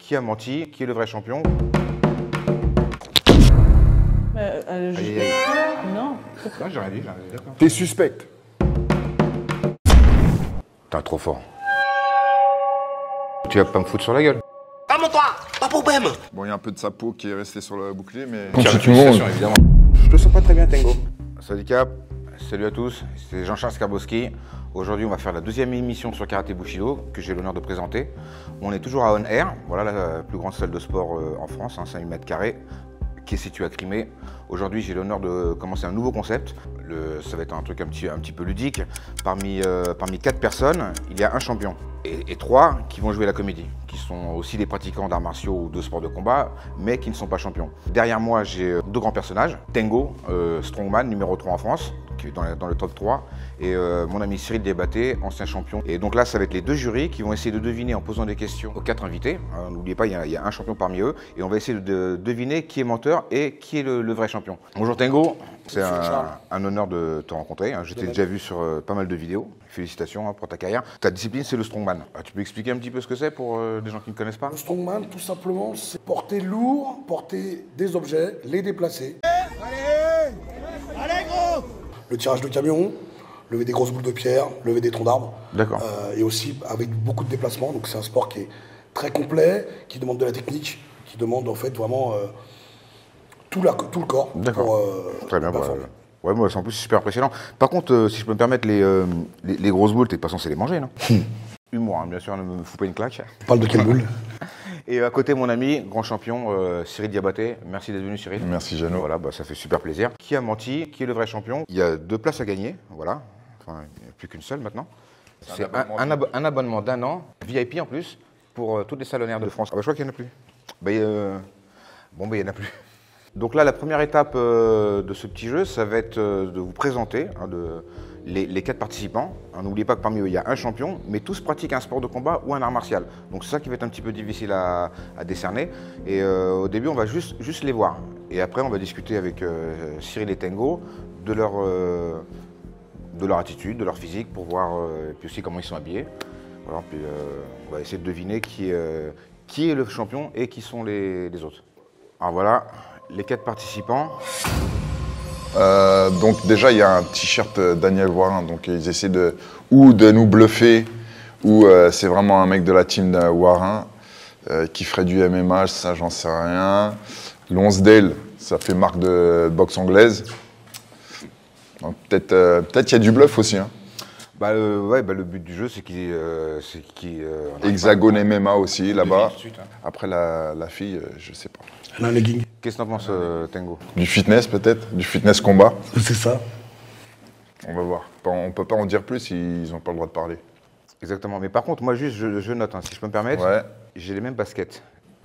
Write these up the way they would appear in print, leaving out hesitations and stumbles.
qui a menti, qui est le vrai champion. Non. Non, j'ai rien dit, d'accord. T'es suspecte. T'es trop fort. Tu vas pas me foutre sur la gueule. Calme-toi, pas de problème. Bon, il y a un peu de sa peau qui est restée sur le bouclier, mais... Félicitations, évidemment. Je te sens pas très bien, Tengo. Salut Cap, salut à tous, c'est Jean-Charles Skarbowski. Aujourd'hui, on va faire la deuxième émission sur Karaté Bushido, que j'ai l'honneur de présenter. On est toujours à On Air, voilà la plus grande salle de sport en France, 5000 m², qui est située à Crimée. Aujourd'hui, j'ai l'honneur de commencer un nouveau concept. Ça va être un truc un petit peu ludique. Parmi 4 personnes, il y a un champion et 3 qui vont jouer la comédie, qui sont aussi des pratiquants d'arts martiaux ou de sports de combat, mais qui ne sont pas champions. Derrière moi, j'ai 2 grands personnages. Tengo, strongman, numéro 3 en France, qui est dans le top 3, et mon ami Cyril Diabaté, ancien champion. Et donc là, ça va être les 2 jurys qui vont essayer de deviner en posant des questions aux 4 invités. N'oubliez pas, il y a un champion parmi eux, et on va essayer de deviner qui est menteur et qui est le vrai champion. Bonjour Tengo, c'est un honneur de te rencontrer. Je t'ai déjà vu sur pas mal de vidéos. Félicitations pour ta carrière. Ta discipline, c'est le strongman. Tu peux expliquer un petit peu ce que c'est pour des gens qui ne connaissent pas? Le strongman, tout simplement, c'est porter lourd, porter des objets, les déplacer. Allez gros. Le tirage de camion, lever des grosses boules de pierre, lever des troncs d'arbres. D'accord. Et aussi avec beaucoup de déplacements. Donc c'est un sport qui est très complet, qui demande de la technique, qui demande en fait vraiment tout le corps. D'accord. Très bien. Ouais, moi, en plus, c'est super impressionnant. Par contre, si je peux me permettre, les grosses boules, de toute façon, c'est les manger, non? Humour, hein, bien sûr, ne me fous pas une claque. Parle de quelle boule? Et à côté, mon ami, grand champion, Cyril Diabaté. Merci d'être venu, Cyril. Merci, Jeannot. Voilà, ça fait super plaisir. Qui a menti? Qui est le vrai champion? Il y a 2 places à gagner, voilà. Enfin, il n'y a plus qu'une seule maintenant. C'est un abonnement d'1 an, VIP en plus, pour toutes les salonnaires de France. Ah bah, je crois qu'il n'y en a plus. Bon, il n'y en a plus. Donc là, la première étape de ce petit jeu, ça va être de vous présenter les 4 participants. N'oubliez pas que parmi eux, il y a un champion, mais tous pratiquent un sport de combat ou un art martial. Donc c'est ça qui va être un petit peu difficile à décerner. Et au début, on va juste les voir. Et après, on va discuter avec Cyril et Tengo de leur attitude, de leur physique, pour voir et puis aussi comment ils sont habillés. Voilà, puis on va essayer de deviner qui est le champion et qui sont les autres. Alors voilà. Les 4 participants. Donc déjà, il y a un t-shirt Daniel Warin, donc ils essaient de nous bluffer, ou c'est vraiment un mec de la team de Warin qui ferait du MMA, ça j'en sais rien. Lonsdale, ça fait marque de boxe anglaise. Donc peut-être qu'il y a du bluff aussi. Hein. Le but du jeu, c'est qu'il Hexagone MMA aussi, là-bas. Après, la fille, je sais pas. Elle a un legging. Qu'est-ce que t'en penses, Tengo? Du fitness, peut-être? Du fitness combat? C'est ça. On va voir. On peut pas en dire plus, ils n'ont pas le droit de parler. Exactement. Mais par contre, moi, juste, je note, hein, si je peux me permettre, j'ai les mêmes baskets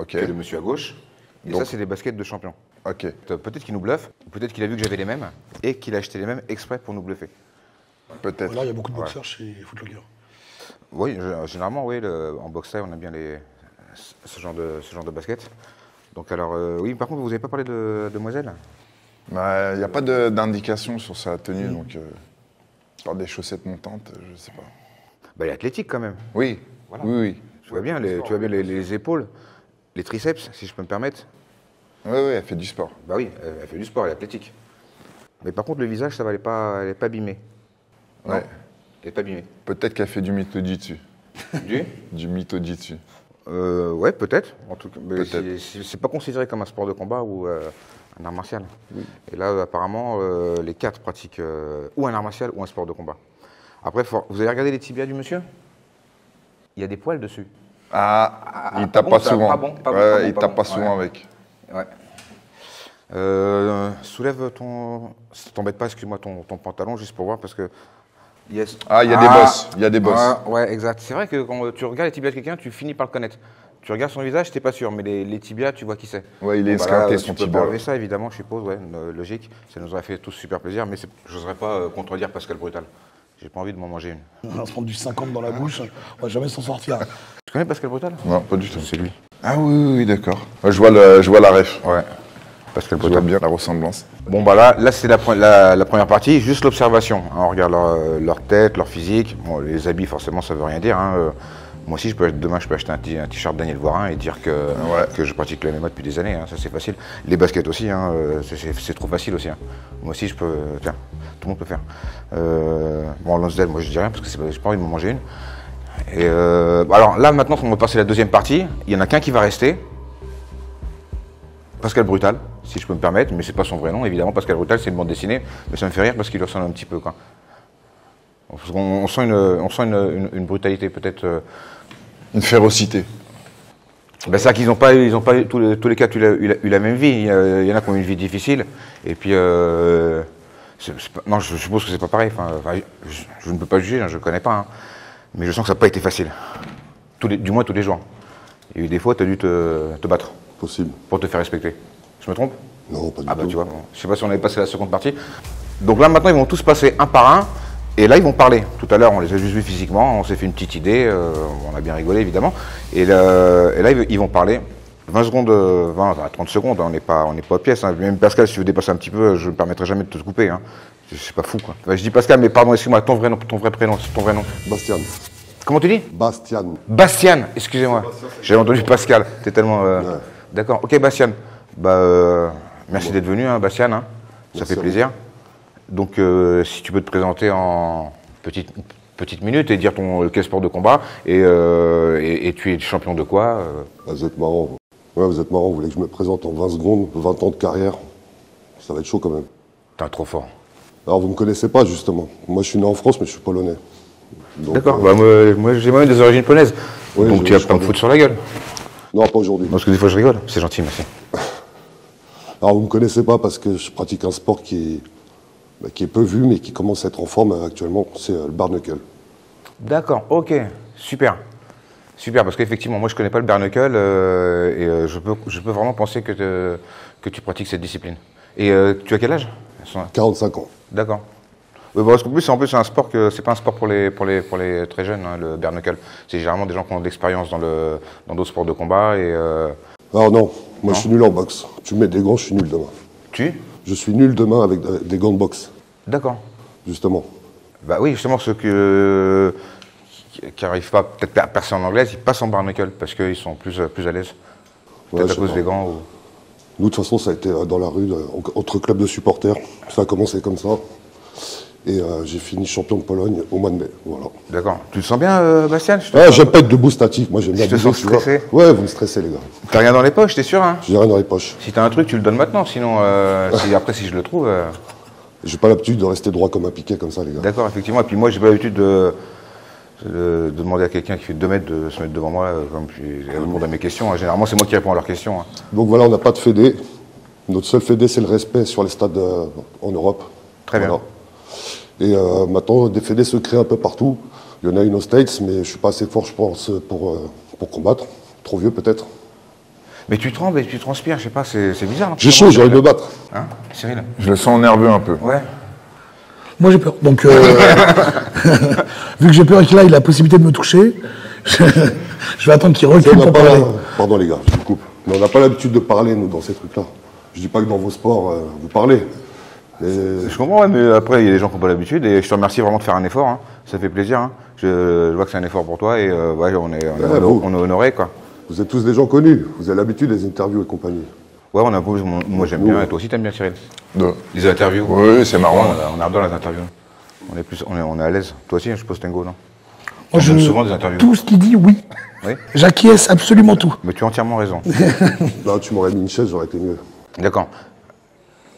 que le monsieur à gauche. Et donc, ça, c'est des baskets de champion. Ok. Peut-être qu'il nous bluffe, ou peut-être qu'il a vu que j'avais les mêmes, et qu'il a acheté les mêmes exprès pour nous bluffer. Peut-être. Là, il y a beaucoup de boxeurs chez Footlocker. Oui, généralement, oui, en boxe-taille, on aime bien ce genre de basket. Donc alors, oui, par contre, vous n'avez pas parlé de demoiselle? Il n'y a pas d'indication sur sa tenue, donc par des chaussettes montantes, je sais pas. Elle est athlétique quand même. Oui, voilà. Oui. Tu vois bien les épaules, les triceps, si je peux me permettre. Oui, elle fait du sport. Bah oui, elle fait du sport, elle est athlétique. Mais par contre, le visage, ça va, elle n'est pas abîmée. Ouais. Non, elle n'est pas abîmée. Peut-être qu'elle fait du mito-jitsu. Du mito-jitsu. Ouais, peut-être. En tout cas, mais c'est pas considéré comme un sport de combat ou un art martial. Oui. Et là, apparemment, les 4 pratiquent ou un art martial ou un sport de combat. Après, vous avez regardé les tibias du monsieur? Il y a des poils dessus. Il tape pas souvent. Il tape pas souvent avec. Ouais. Soulève ton... Ça t'embête pas, excuse-moi, ton pantalon, juste pour voir, parce que... Yes. Il y a des bosses. Il y a des bosses. Ouais, exact. C'est vrai que quand tu regardes les tibias de quelqu'un, tu finis par le connaître. Tu regardes son visage, t'es pas sûr, mais les tibias, tu vois qui c'est. Ouais, il est esquinté, son tibia. Tu peux enlever ça, évidemment, je suppose, ouais, logique. Ça nous aurait fait tous super plaisir, mais j'oserais pas contredire Pascal Brutal. J'ai pas envie de m'en manger une. On va se prendre du 50 dans la bouche, on va jamais s'en sortir. Tu connais Pascal Brutal? Non, pas du tout. C'est lui. Ah oui, d'accord. Ouais, je vois la ref. Ouais. Pascal Brutal. Je vois bien la ressemblance. Bon, là c'est la première partie, juste l'observation. On regarde leur tête, leur physique. Bon, les habits, forcément, ça veut rien dire. Hein. Moi aussi, demain, je peux acheter un t-shirt Daniel Voirin et dire que je pratique le MMA depuis des années. Hein, ça, c'est facile. Les baskets aussi, hein, c'est trop facile aussi. Hein. Moi aussi, je peux. Tiens, tout le monde peut faire. Bon, Lonsdale, moi, je dis rien parce que j'ai pas envie de m'en manger une. Et alors là, maintenant, on va passer à la deuxième partie. Il y en a qu'un qui va rester. Pascal Brutal, si je peux me permettre, mais c'est pas son vrai nom, évidemment. Pascal Brutal, c'est une bande dessinée, mais ça me fait rire parce qu'il lui ressemble un petit peu, quoi. On sent une brutalité, peut-être. Une férocité. Ben c'est ça qu'ils n'ont pas tous les cas eu la même vie. Il y en a qui ont eu une vie difficile, et puis non, je suppose que c'est pas pareil. Enfin, je ne peux pas juger, hein, je ne connais pas, hein. Mais je sens que ça n'a pas été facile. Du moins tous les jours. Il y a eu des fois, tu as dû te battre. Possible. Pour te faire respecter. Je me trompe? Non, pas du Ah bah tout. tu vois, bon, je sais pas si on avait passé la seconde partie. Donc là maintenant ils vont tous passer un par un, et là ils vont parler. Tout à l'heure on les a juste vus physiquement, on s'est fait une petite idée, on a bien rigolé évidemment. Et là ils vont parler. 20 secondes, 30 secondes, on n'est pas aux pièces. Hein. Même Pascal, si tu veux dépasser un petit peu, je ne me permettrai jamais de te couper. Hein. C'est pas fou quoi. Enfin, je dis Pascal, mais pardon, excuse-moi, ton vrai prénom, ton vrai nom. Bastian. Comment tu dis? Bastian. Bastian, excusez-moi. J'ai entendu Pascal, t'es tellement... Ouais. D'accord, ok Bastian. Merci d'être venu, hein, Bastian. Hein. Ça fait plaisir. Donc, si tu peux te présenter en petite minute et dire quel sport de combat et tu es champion de quoi Vous êtes marrant. Ouais, vous êtes marrant. Vous voulez que je me présente en 20 secondes, 20 ans de carrière. Ça va être chaud quand même. T'es trop fort. Alors, vous me connaissez pas, justement. Moi, je suis né en France, mais je suis polonais. D'accord, moi j'ai moi-même des origines polonaises. Oui, donc tu vas pas me foutre sur la gueule. Non, pas aujourd'hui. Parce que des fois je rigole. C'est gentil, merci. Alors, vous me connaissez pas parce que je pratique un sport qui est peu vu, mais qui commence à être en forme actuellement. C'est le bare knuckle. D'accord, ok, super. Super, parce qu'effectivement, moi je connais pas le bare knuckle et je peux vraiment penser que tu pratiques cette discipline. Et tu as quel âge? 45 ans. D'accord. Parce qu'en plus, c'est un sport que c'est pas un sport pour les très jeunes, hein, le bare knuckle. C'est généralement des gens qui ont de l'expérience dans d'autres sports de combat et. Alors non, moi je suis nul en boxe. Tu me mets des gants, je suis nul demain. Je suis nul demain avec des gants de boxe. D'accord. Justement. Bah oui, justement, ceux qui n'arrivent pas peut-être à percer en anglaise, ils passent en bare knuckle parce qu'ils sont plus à l'aise. Peut-être à cause des gants ou. Nous, de toute façon, ça a été dans la rue, entre clubs de supporters. Ça a commencé comme ça. Et j'ai fini champion de Pologne au mois de mai. Voilà. D'accord. Tu te sens bien, Bastien? J'aime pas être debout statique. Moi, j'aime bien. Tu te sens stressé? Ouais, vous me stressez, les gars. T'as rien dans les poches, t'es sûr, hein? J'ai rien dans les poches. Si t'as un truc, tu le donnes maintenant. Sinon, si je le trouve. J'ai pas l'habitude de rester droit comme un piquet, comme ça, les gars. D'accord, effectivement. Et puis moi, j'ai pas l'habitude de demander à quelqu'un qui fait 2 mètres de se mettre devant moi, comme puis répondre à mes questions. Généralement, c'est moi qui réponds à leurs questions. Hein. Donc voilà, on n'a pas de fédé. Notre seul fédé, c'est le respect sur les stades en Europe. Très bien. Et maintenant, des fédés se créent un peu partout. Il y en a une aux States, mais je suis pas assez fort, je pense, pour combattre. Trop vieux, peut-être. Mais tu trembles et tu transpires, je sais pas, c'est bizarre. J'ai chaud, j'ai envie de me battre. Hein, Cyril? Je le sens nerveux un peu. Ouais. Moi j'ai peur. Donc, vu que j'ai peur qu'il ait la possibilité de me toucher, je vais attendre qu'il recule pour parler. Pardon les gars, je vous coupe. Mais on n'a pas l'habitude de parler, nous, dans ces trucs-là. Je dis pas que dans vos sports, vous parlez. Je comprends, ouais, mais après, il y a des gens qui n'ont pas l'habitude et je te remercie vraiment de faire un effort. Hein. Ça fait plaisir. Hein. Je vois que c'est un effort pour toi et ouais, on est honoré, quoi. Vous êtes tous des gens connus. Vous avez l'habitude des interviews et compagnie. Ouais, moi j'aime bien, et toi aussi t'aimes bien, Cyril. Les interviews. Oui, c'est marrant. On adore les interviews. On est à l'aise. Toi aussi, je suppose, Tengo, non? Moi, donne souvent des interviews. Tout ce qu'il dit, oui. Oui. J'acquiesce absolument tout. Mais tu as entièrement raison. Là, tu m'aurais mis une chaise, j'aurais été mieux. D'accord.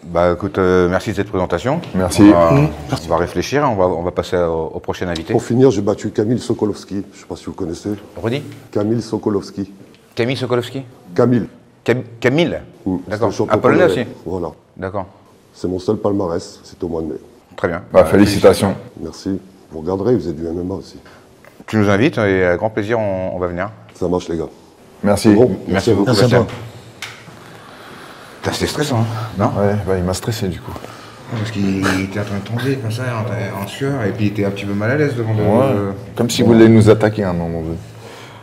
Bah écoute, merci de cette présentation. Merci. On va réfléchir, on va passer au prochain invité. Pour finir, j'ai battu Kamil Sokolowski. Je ne sais pas si vous connaissez. Redis. Kamil Sokolowski. Camille Sokolowski. Camille. Camille. D'accord. C'est un Un Polonais aussi. Voilà. D'accord. C'est mon seul palmarès. C'était au mois de mai. Très bien. Bah, félicitations. Merci. Vous regarderez, vous êtes du MMA aussi. Tu nous invites et avec grand plaisir, on va venir. Ça marche, les gars. Merci. Bon, Merci beaucoup, Merci à Bastien. toi. C'est stressant, hein, non? Ouais, bah, il m'a stressé du coup. Parce qu'il était en train de tomber comme ça, en sueur, et puis il était un petit peu mal à l'aise devant Comme si vous voulez nous attaquer à un moment donné.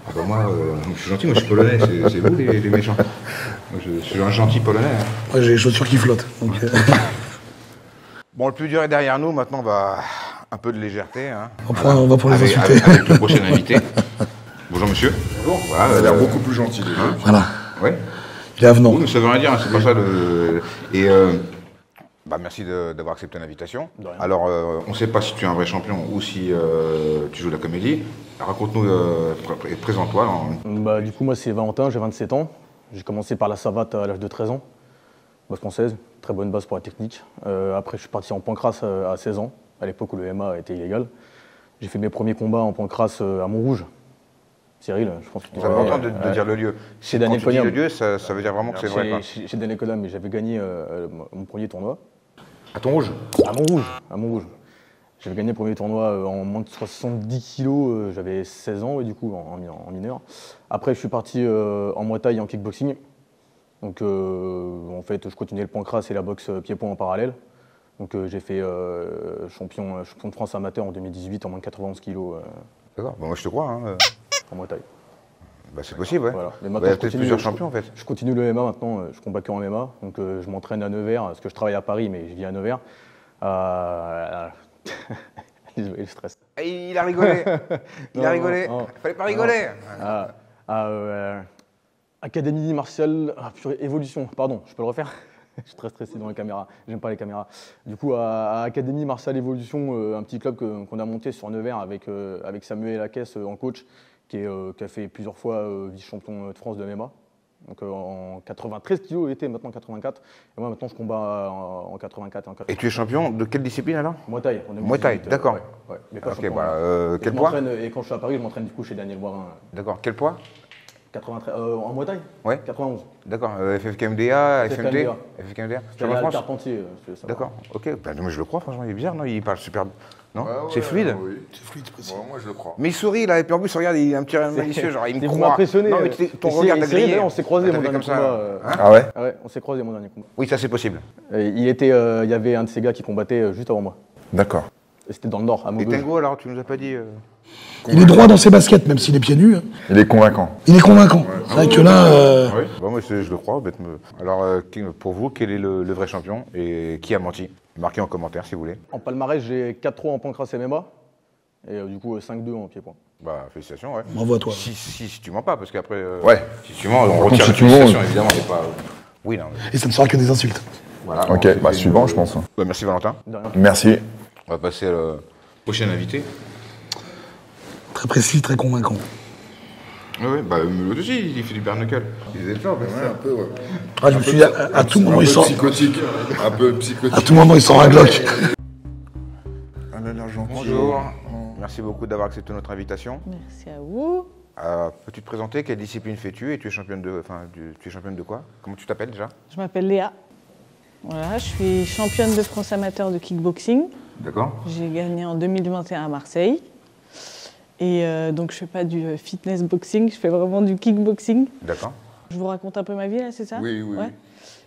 Ah bah moi, je suis gentil, moi je suis polonais, c'est vous les méchants. Moi je suis un gentil polonais. Hein. Moi, j'ai les chaussures qui flottent. Donc, Bon, le plus dur est derrière nous, maintenant on va un peu de légèreté. Hein. on va pour les insulter. Avec le prochain invité. Bon, Bonjour monsieur. Bonjour. Voilà, Il a l'air beaucoup plus gentil déjà. Voilà. Ouais. Il est avenant. Oui, mais ça veut rien dire, hein, c'est pas ça le. Et merci d'avoir accepté l'invitation. Alors, on ne sait pas si tu es un vrai champion ou si tu joues la comédie. Raconte-nous, présente-toi. Du coup, moi, c'est Valentin, j'ai 27 ans. J'ai commencé par la savate à l'âge de 13 ans. Base française, très bonne base pour la technique. Après, je suis parti en pancrace à 16 ans, à l'époque où le MMA était illégal. J'ai fait mes premiers combats en pancrace à Montrouge. Cyril, je pense que tu C'est important de dire le lieu. Chez Daniel Quand tu dis Cognam. le lieu, ça veut dire vraiment que c'est vrai. Quoi. Chez Daniel Cognam, mais j'avais gagné mon premier tournoi. À ton rouge. À Montrouge. J'avais gagné le premier tournoi en moins de 70 kilos, j'avais 16 ans, du coup, en mineur. Après, je suis parti en Muay Thai et en kickboxing. Donc, en fait, je continuais le pancrace et la boxe pied-point en parallèle. Donc, j'ai fait champion de France amateur en 2018 en moins de 91 kilos. D'accord, moi je te crois. Hein. En Muay Thai. Bah, c'est possible, ouais. Voilà. Mais Il maintenant, y a peut-être plusieurs champions en fait. Je continue le MMA maintenant, je combats que en MMA. Donc, je m'entraîne à Nevers, parce que je travaille à Paris, mais je vis à Nevers. Désolé, le stress. Il a rigolé. Il a rigolé. Non. Fallait pas rigoler. Académie martiale, évolution, pardon, je peux le refaire. Je suis très stressé dans les caméras, j'aime pas les caméras. Du coup, à Académie martiale évolution, un petit club qu'on a monté sur Nevers avec Samuel Lacaisse en coach, qui a fait plusieurs fois vice-champion de France de MMA. Donc en 93 kilos, il était maintenant 84. Et moi maintenant je combats en 84 et en 84. Et tu es champion de quelle discipline alors? Muay Thai. Muay Thai, d'accord. Ouais, mais pas Ok, champion. quel poids? Et quand je suis à Paris, je m'entraîne du coup chez Daniel Boirin. D'accord, quel poids? 93, en Muay Thai. Ouais. 91. D'accord, FFKMDA, FMT? FFKMDA. FFKMDA. Je suis à Carpentier. D'accord, ok. Bah, moi je le crois, franchement, il est bizarre, non? Il parle super. Non? Ouais, C'est fluide? Oui. C'est fluide, c'est précis. Ouais, moi je le crois. Mais il sourit là, et puis en plus, regarde, il est un petit malicieux, genre il me Vous croit. m'impressionnez. Non, mais ton regard t'a grillé. On s'est croisés T'as mon fait dernier comme ça. combat. Hein? Ah ouais? Ah ouais, on s'est croisés mon dernier combat. Oui, ça c'est possible. Il y avait un de ces gars qui combattait juste avant moi. D'accord. Et c'était dans le nord, à Et Maubeuge. Tango alors, tu nous as pas dit. Il est droit dans ses baskets, même s'il est pieds nus. Hein. Il est convaincant. Il est convaincant. C'est vrai que là, Oui. Bah, moi je le crois, bête me. Alors pour vous, quel est le vrai champion et qui a menti? Marquez en commentaire si vous voulez. En palmarès, j'ai 4-3 en pancrace MMA. Et du coup, 5-2 en pied-point. Bah félicitations, ouais. bravo à toi. Si tu mens pas, parce qu'après. Ouais. Si tu mens, on retire si la tu mens, félicitations, évidemment, c'est pas. Oui, non. Et ça ne sera que des insultes. Voilà. Ok, Alors, bah c'était suivant je pense. Bah, merci Valentin. De rien. Merci. On va passer à la prochaine invité. Très précis, très convaincant. Oui, bah l'autre aussi, il fait du bare knuckle. Il est fort, un peu, ouais. Ah, je me suis dit, à tout moment, il sort. psychotique. Un peu psychotique. À tout moment, il sort un Glock. Elle a l'air gentille. Bonjour. Merci beaucoup d'avoir accepté notre invitation. Merci à vous. Peux-tu te présenter? Quelle discipline fais-tu? Et tu es championne de quoi? Comment tu t'appelles déjà? Je m'appelle Léa. Voilà, je suis championne de France amateur de kickboxing. D'accord. J'ai gagné en 2021 à Marseille. Et donc, je fais pas du fitness boxing, je fais vraiment du kickboxing. D'accord. Je vous raconte un peu ma vie, là, c'est ça? Oui.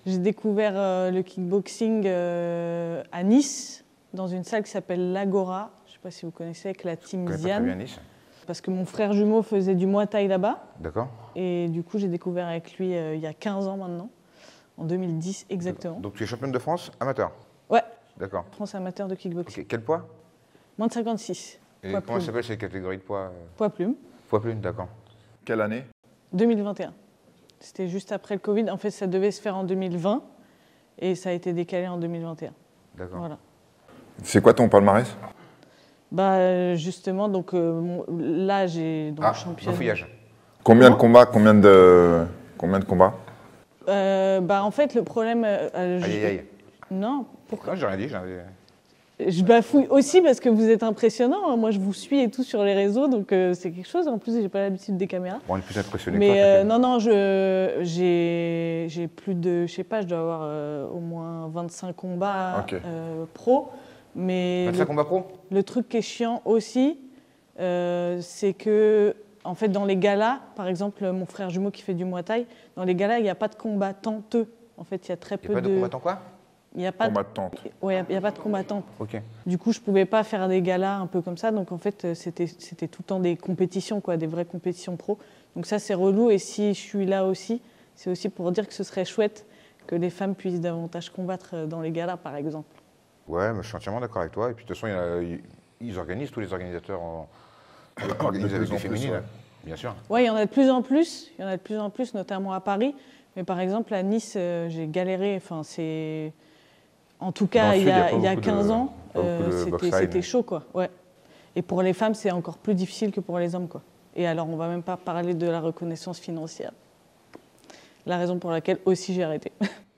J'ai découvert le kickboxing à Nice, dans une salle qui s'appelle l'Agora. Je ne sais pas si vous connaissez, avec la team Je connais pas très bien Ziane. Nice. Parce que mon frère jumeau faisait du Muay Thai là-bas. D'accord. Et du coup, j'ai découvert avec lui il y a 15 ans maintenant, en 2010 exactement. Donc tu es championne de France amateur? Ouais, D'accord. France amateur de kickboxing. Ok, quel poids? Moins de 56. Et Poids comment plume. s'appelle ces catégories de poids? Poids plume, Poids plume, d'accord. Quelle année? 2021. C'était juste après le Covid. En fait, ça devait se faire en 2020 et ça a été décalé en 2021. D'accord. Voilà. C'est quoi ton palmarès? Bah justement, donc là, j'ai donc championne. fouillage. Combien de combats? Combien de combats? Bah en fait, le problème. Aïe. Non, pourquoi? Non, j'ai rien dit. Je bafouille aussi parce que vous êtes impressionnant. Hein. Moi, je vous suis et tout sur les réseaux, donc c'est quelque chose. En plus, j'ai pas l'habitude des caméras. Bon, on est plus impressionné Mais que toi. non, j'ai plus de, je sais pas, je dois avoir au moins 25 combats Ok. pro. Mais 25 combats pro? le truc qui est chiant aussi, c'est que, en fait, dans les galas, par exemple, mon frère jumeau qui fait du Muay Thai, dans les galas, il n'y a pas de combattanteux. En fait, il y a très Il peu n'y a pas de combattants quoi? Il n'y a pas Combattante. Ouais, il n'y a pas de combattants. Ok. Du coup, je ne pouvais pas faire des galas un peu comme ça. Donc, en fait, c'était tout le temps des compétitions, quoi, des vraies compétitions pro. Donc, ça, c'est relou. Et si je suis là aussi, c'est aussi pour dire que ce serait chouette que les femmes puissent davantage combattre dans les galas, par exemple. Ouais, mais je suis entièrement d'accord avec toi. Et puis de toute façon, ils organisent, tous les organisateurs organisent avec plus des en plus, féminines. ouais. Bien sûr. Ouais, il y en a de plus en plus. Il y en a de plus en plus, notamment à Paris. Mais par exemple, à Nice, j'ai galéré. Enfin, c'est... En tout cas, Dans le il sud, y a, pas il y a beaucoup 15 de- ans, pas beaucoup de boxe-side, c'était mais- chaud, quoi. Ouais. Et pour les femmes, c'est encore plus difficile que pour les hommes, quoi. Et alors, on va même pas parler de la reconnaissance financière. La raison pour laquelle aussi j'ai arrêté.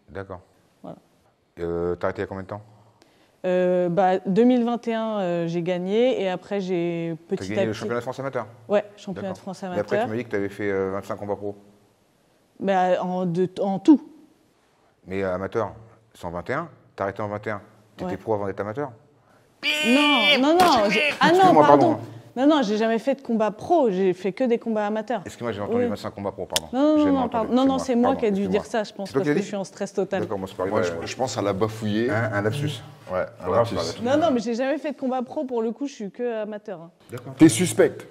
D'accord. Voilà. T'as arrêté il y a combien de temps? 2021, j'ai gagné. Et après, j'ai T'as petit gagné à le petit... championnat de France amateur? Ouais, championnat de D'accord. France Et après, amateur. tu m'as dit que tu avais fait 25 combats pro. En tout. Mais amateur, 121, t'as arrêté en 21. T'étais Ouais. pro avant d'être amateur? Non. Ah non, Excuse-moi, pardon. pardon. Non, j'ai jamais fait de combat pro. J'ai fait que des combats amateurs. Excuse-moi, j'ai entendu Oui. 25 combats pro, pardon. Non, J'ai non, mal non, entendu, pardon. Non, c'est moi pardon, qui ai dû excuse-moi. dire ça, je pense, C'est toi parce qui l'as que dit je suis en stress total. D'accord, moi c'est pas Moi, je pense à la bafouiller. Un lapsus. Ouais, un Ouais, lapsus. c'est pas Non, mais j'ai jamais fait de combat pro, pour le coup, je suis que amateur. Hein. D'accord. T'es suspecte.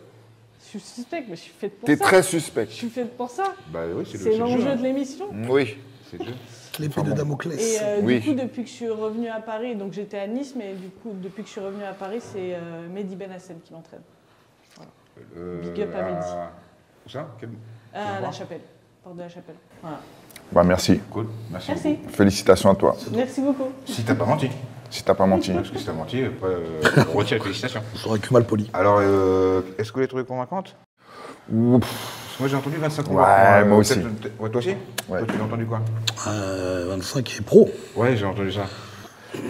Je suis suspecte, mais je suis faite pour T'es ça. très Je suspecte. suis faite pour ça. Bah oui, c'est C'est le jeu. l'enjeu hein. de l'émission. Oui. C'est le jeu. L'épée de Damoclès. Et Oui. du coup, depuis que je suis revenue à Paris, donc j'étais à Nice, mais du coup, depuis que je suis revenue à Paris, c'est Mehdi Benassem qui m'entraîne. Big up à Mehdi. Où ça? À La Chapelle, porte de la Chapelle. Voilà. Bah merci. Cool, merci. Merci. Félicitations à toi. Merci beaucoup. Si t'as pas menti. Si t'as pas menti. Parce que si t'as menti, après, on retire les félicitations. J'aurais que mal poli. Alors, est-ce que vous l'avez trouvé convaincante? Ouh, Parce que moi j'ai entendu 25 Ouais, combats. moi aussi. Ouais, toi aussi? Ouais. Toi, tu as entendu quoi? 25 et pro. Ouais, j'ai entendu ça.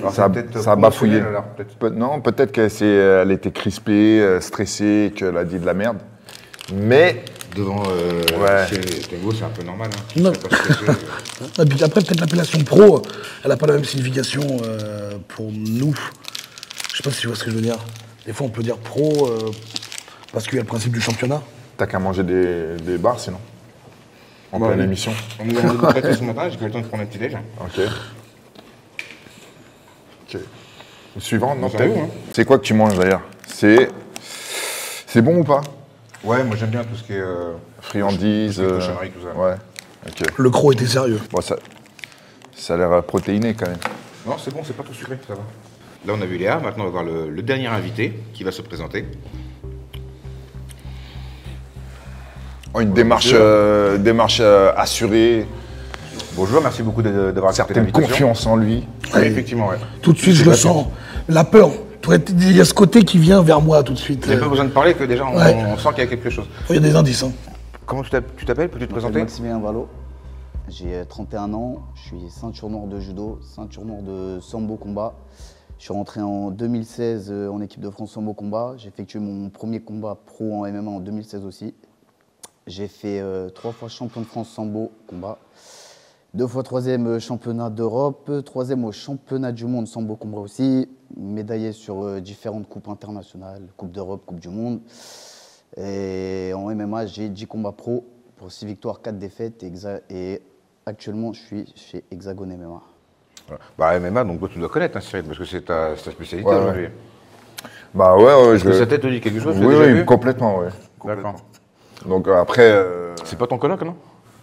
Alors, Ça- c'est peut-être ça a bafouillé. promotionnel, alors, peut-être. Non, peut-être elle était crispée, stressée, qu'elle a dit de la merde. Mais Devant Ouais. Tango, c'est un peu normal. Hein. Non. C'est pas stressé, Et puis après, peut-être l'appellation pro, elle n'a pas la même signification pour nous. Je sais pas si tu vois ce que je veux dire. Des fois, on peut dire pro parce qu'il y a le principe du championnat. t'as qu'à manger des bars sinon. En Bah pleine oui. émission. On nous a demandé de traiter ce matin, j'ai pas eu le temps de prendre un petit déj. Ok. Ok. Le suivant, non, Ça peut-être. va, hein. C'est quoi que tu manges d'ailleurs? C'est bon ou pas? Ouais, moi j'aime bien tout ce qui est. Friandises. Tout ce qui est cochonnerie, tout ça. Ouais. Ok. Le croc était sérieux. Bon, ça a l'air protéiné quand même. Non, c'est bon, c'est pas trop sucré, ça va. Là, on a vu Léa, maintenant on va voir le dernier invité qui va se présenter. Oh, une démarche, assurée, Bonjour, merci beaucoup d'avoir accepté certaine l'invitation. confiance en lui. Ouais, effectivement, ouais. Tout de suite, je le sens. La peur. Il y a ce côté qui vient vers moi tout de suite. Il n'y a pas besoin de parler que déjà Ouais. on sent qu'il y a quelque chose. Il y a des indices. Hein. Comment tu t'appelles? Peux-tu te Je m'appelle présenter? Maximilien Valo, j'ai 31 ans, je suis ceinture noire de judo, ceinture noire de sambo combat. Je suis rentré en 2016 en équipe de France sambo combat. J'ai effectué mon premier combat pro en MMA en 2016 aussi. J'ai fait 3 fois champion de France sambo combat, 2 fois 3e championnat d'Europe, 3e au championnat du monde sambo combat aussi, médaillé sur différentes coupes internationales, Coupe d'Europe, Coupe du monde. Et en MMA, j'ai 10 combats pro pour 6 victoires, 4 défaites. Et actuellement, je suis chez Hexagone MMA. Voilà. Bah MMA, donc toi tu dois connaître, hein, Cyril, parce que c'est ta spécialité Ouais, aujourd'hui. Bah ouais, Est-ce que sa tête te dit quelque chose? Tu l'as Oui, déjà oui, vu? complètement, ouais. D'accord. Donc après, C'est pas ton coloc, non?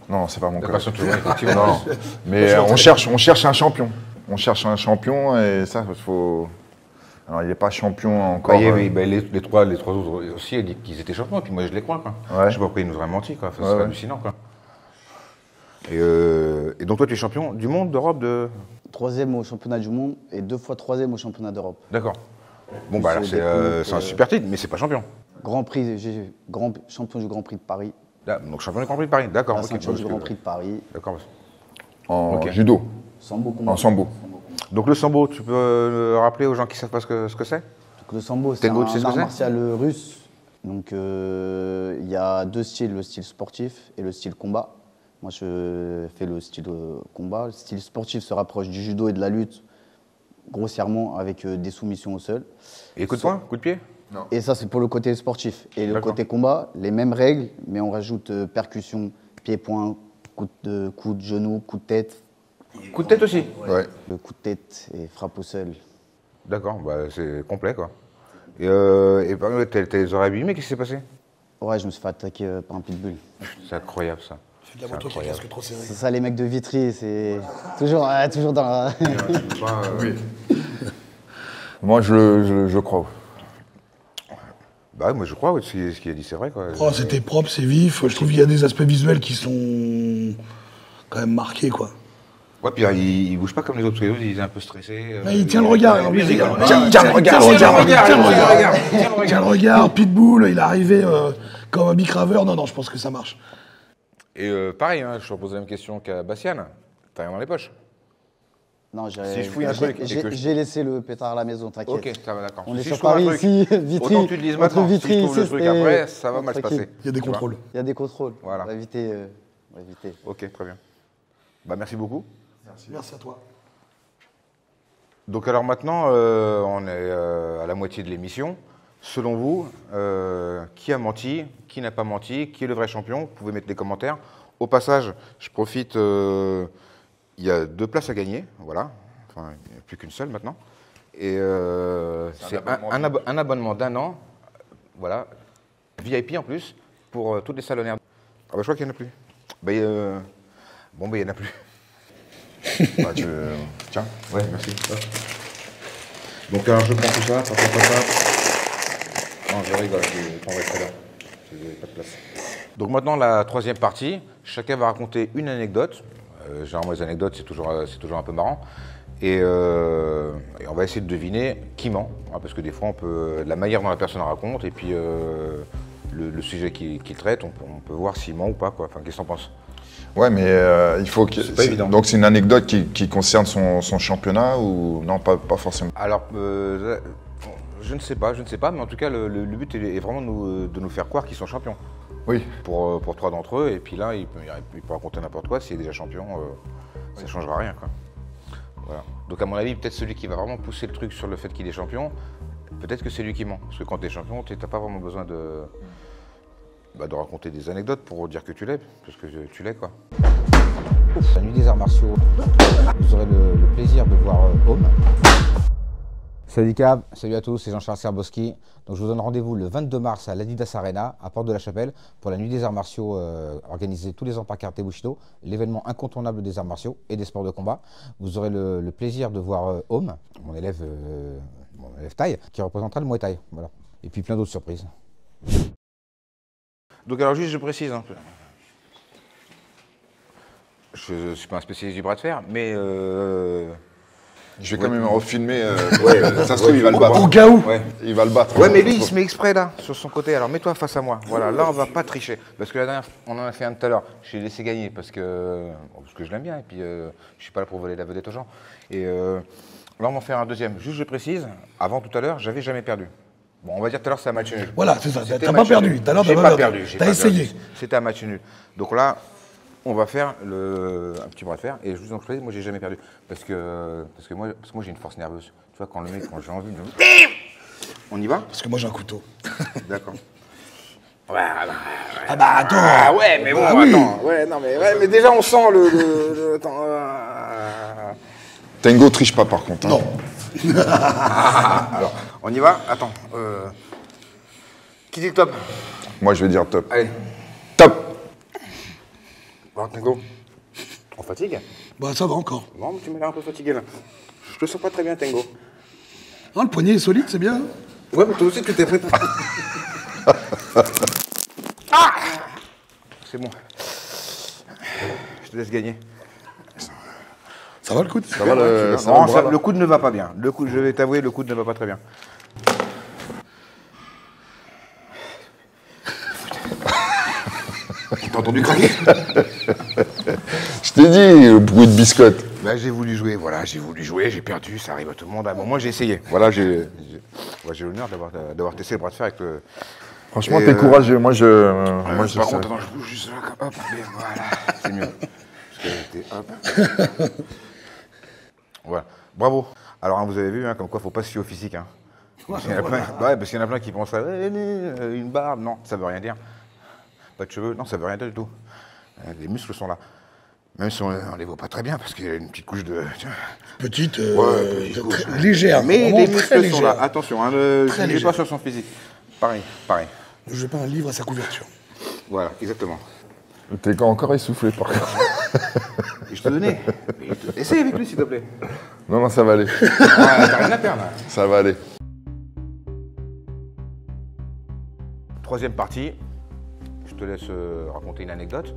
non, c'est pas mon cas. D'accord, tu vois, effectivement. Non, mais on cherche un champion. On cherche un champion et ça, il faut. Alors, il n'est pas champion encore. Bah, les trois autres aussi, ils disent qu'ils étaient champions, et puis moi je les crois. Quoi. Ouais. Je sais pas pourquoi ils nous auraient menti, quoi. Enfin, Ouais, c'est ouais. hallucinant. Quoi. Et donc toi tu es champion du monde, d'Europe, de... 3e au championnat du monde et 2 fois 3e au championnat d'Europe. D'accord. Bon bah alors Des c'est comptes, un super titre, mais c'est pas champion. Grand prix, champion du Grand Prix de Paris. Ah, donc champion du Grand Prix de Paris, d'accord. La ok, ceinture parce du que- Grand Prix de Paris. D'accord. En Ok. judo, Sambo combat. en sambo. Donc le sambo, tu peux rappeler aux gens qui savent pas ce que c'est? Donc, le sambo, c'est Tango, tu sais ce un que art c'est martial russe. Donc il y a 2 styles, le style sportif et le style combat. Moi, je fais le style combat. Le style sportif se rapproche du judo et de la lutte, grossièrement, avec des soumissions au sol. Et coup de poing, coup de pied? Et ça, c'est pour le côté sportif. Et le D'accord. côté combat, les mêmes règles, mais on rajoute percussion, pied-point, coup de genou, coup de tête. Coup de tête aussi? Ouais. Le coup de tête et frappe au sol. D'accord, bah c'est complet quoi. Et par exemple, t'as les oreilles abîmées, qu'est-ce qui s'est passé? Ouais, je me suis fait attaquer par un pitbull. C'est incroyable ça. C'est de la moto qui est presque trop serrée. C'est ça, les mecs de Vitry, c'est toujours dans la... Moi, je crois. Bah moi je crois, ce qu'il a dit c'est vrai quoi. Oh, c'était propre, c'est vif. Je trouve qu'il y a des aspects visuels qui sont quand même marqués, quoi. Ouais, puis il bouge pas comme les autres, parce que les autres, il est un peu stressé. Il tient le regard. Tiens le regard, Pitbull, il est arrivé comme un bicraveur. Non, je pense que ça marche. Et pareil, hein, je te repose la même question qu'à Bastian. T'as rien dans les poches? Non, Si je fouille un truc et que je- j'ai laissé le pétard à la maison, t'inquiète. Ok, ça va, d'accord. On est Si sur je trouve un Paris truc, ici, Vitry. autant que tu le dises entre maintenant. Si Vitry je trouve le ici, truc c'était- après, ça va mal se tranquille. passer. Il y a des Tu vois. contrôles. Il y a des contrôles. Voilà. On va éviter. Ok, très bien. Bah merci beaucoup. Merci à toi. Donc alors maintenant, on est à la moitié de l'émission. Selon vous, qui a menti, qui n'a pas menti, qui est le vrai champion? Vous pouvez mettre des commentaires. Au passage, je profite, il y a 2 places à gagner, voilà. Enfin, il n'y a plus qu'une seule maintenant. Et c'est un abonnement d'1 an, voilà, VIP en plus, pour toutes les salonnaires. Ah bah je crois qu'il n'y en a plus. Bah, bon, bah il n'y en a plus. Bah, tiens, ouais, merci. Donc alors je prends tout ça, Non, je rigole, je t'envoie très bien. Pas de place. Donc maintenant la 3e partie, chacun va raconter une anecdote. Généralement les anecdotes c'est toujours un peu marrant. Et on va essayer de deviner qui ment, hein, parce que des fois on peut, la manière dont la personne raconte et puis le sujet qu'il traite, on peut voir s'il ment ou pas quoi. Enfin qu'est-ce que t'en penses? Ouais, mais il faut que. C'est pas évident. Donc c'est une anecdote qui concerne son championnat ou non, pas forcément. Alors, je ne sais pas, mais en tout cas, le but est vraiment de nous faire croire qu'ils sont champions. Oui. Pour 3 d'entre eux, et puis là, il peut raconter n'importe quoi, s'il est déjà champion, ça ne changera rien, quoi. Voilà. Donc à mon avis, peut-être celui qui va vraiment pousser le truc sur le fait qu'il est champion, peut-être que c'est lui qui ment. Parce que quand tu es champion, tu n'as pas vraiment besoin de raconter des anecdotes pour dire que tu l'es, parce que tu l'es, quoi. La nuit des arts martiaux, vous aurez le plaisir de voir Home. Salut Cab, salut à tous, c'est Jean-Charles Serboski. Donc je vous donne rendez-vous le 22 mars à l'Adidas Arena, à Porte de la Chapelle, pour la nuit des arts martiaux organisée tous les ans par Karaté Bushido, l'événement incontournable des arts martiaux et des sports de combat. Vous aurez le plaisir de voir Home, mon élève Thaï, qui représentera le Muay Thai. Voilà. Et puis plein d'autres surprises. Donc alors juste, je précise un peu. Je ne suis pas un spécialiste du bras de fer, mais... Je vais quand même refilmer. Ça se trouve, il va le battre. Au cas où. Ouais. Il va le battre. Ouais, mais lui, il se met exprès là, sur son côté. Alors mets-toi face à moi. Voilà, là, on va pas tricher. Parce que la dernière, on en a fait un tout à l'heure. Je l'ai laissé gagner parce que je l'aime bien. Et puis, je suis pas là pour voler la vedette aux gens. Et là, on va en faire un deuxième. Juste, je précise, avant tout à l'heure, j'avais jamais perdu. Bon, on va dire tout à l'heure, c'est un match nul. Voilà, c'est ça. C'était T'as match pas perdu. nul. Tout à l'heure, J'ai t'as pas pas perdu. T'as essayé. C'était un match nul. Donc là, on va faire un petit bras de fer. Et je vous en prie, moi, j'ai jamais perdu. Parce que moi, j'ai une force nerveuse. Tu vois, quand j'ai envie de... On y va? Parce que moi, j'ai un couteau. D'accord. Ah bah attends. Ah ouais, mais bon, Ah oui. attends. Ouais, non, mais déjà, on sent attends, Tango triche pas par contre. Hein. Non. alors, on y va? Attends. Qui dit top? Moi je vais dire top. Allez. Top. Bon, Tango. On fatigue? Bah ça va encore. Non, mais tu m'as l'air un peu fatigué, là. Je te sens pas très bien, Tango. Non, le poignet est solide, c'est bien. Ouais, mais toi aussi, tu t'es prêt. Ah! C'est bon. Je te laisse gagner. Ça va le coude? Ça va le. ça va Non, le bras, là le coude ne va pas bien. Je vais t'avouer, le coude ne va pas très bien. T'as entendu craquer? Je t'ai dit, le bruit de biscotte. Bah, j'ai voulu jouer, voilà, j'ai perdu, ça arrive à tout le monde. Ah, bon, moi j'ai essayé. Voilà, j'ai l'honneur d'avoir testé le bras de fer avec le. Franchement, Et, t'es courageux. Moi je. Par contre, attends, je bouge juste là, comme hop, mais voilà, c'est mieux. Parce que hop. Voilà, bravo. Alors, hein, vous avez vu, hein, comme quoi, faut pas se fier au physique. Hein. Parce qu'il y en a plein, ouais, parce qu'il y en a plein qui pensent à une barbe, non, ça veut rien dire. Pas de cheveux, non, ça veut rien dire du tout. Les muscles sont là. Même si on les voit pas très bien, parce qu'il y a une petite couche de... Petite, petite couche. légère. Mais vraiment les très muscles sont là. légère. Attention, hein, ne Très jugez légère. pas sur son physique. Pareil. Je veux pas un livre à sa couverture. Voilà, exactement. T'es encore essoufflé par contre. Et je te donnais. Essaye avec lui, s'il te plaît. Non, ça va aller. Ouais, t'as rien à perdre. Ça va aller. troisième partie, je te laisse raconter une anecdote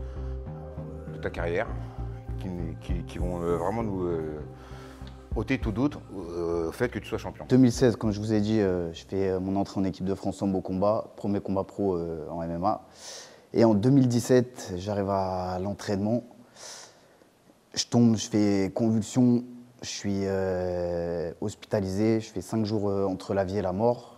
de ta carrière qui vont vraiment nous ôter tout doute au fait que tu sois champion. 2016, comme je vous ai dit, je fais mon entrée en équipe de France sambo combat, premier combat pro en MMA. Et en 2017, j'arrive à l'entraînement. Je tombe, je fais convulsion, je suis hospitalisé, je fais 5 jours entre la vie et la mort.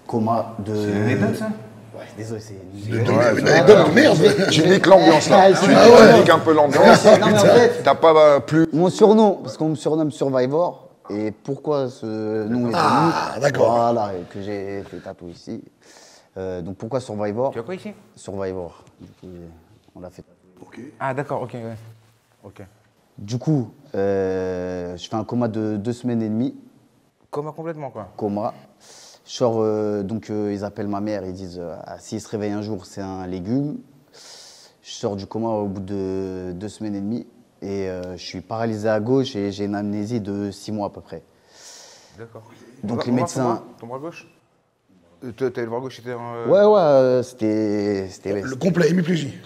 Coma de... C'est une anecdote, ça? Ouais, désolé, c'est une Une anecdote de merde. Tu niques l'ambiance là. Tu niques un peu l'ambiance. Non, mais en fait, T'as pas plus. mon surnom, parce qu'on me surnomme Survivor, et pourquoi ce nom est venu, d'accord. Voilà, et que j'ai fait tatouer ici. Donc pourquoi Survivor? Tu as quoi ici? Survivor. Du coup, on l'a fait. Ah d'accord, ok, ouais. Ok. Du coup, je fais un coma de 2 semaines et demie. Coma complètement, quoi. Coma. Je sors, donc ils appellent ma mère, ils disent s'il se réveille un jour, c'est un légume. Je sors du coma au bout de 2 semaines et demie et je suis paralysé à gauche et j'ai une amnésie de 6 mois à peu près. D'accord. Donc les médecins. Ton bras gauche? T'as le bras gauche, c'était Ouais, c'était Le complet, hémiplégie.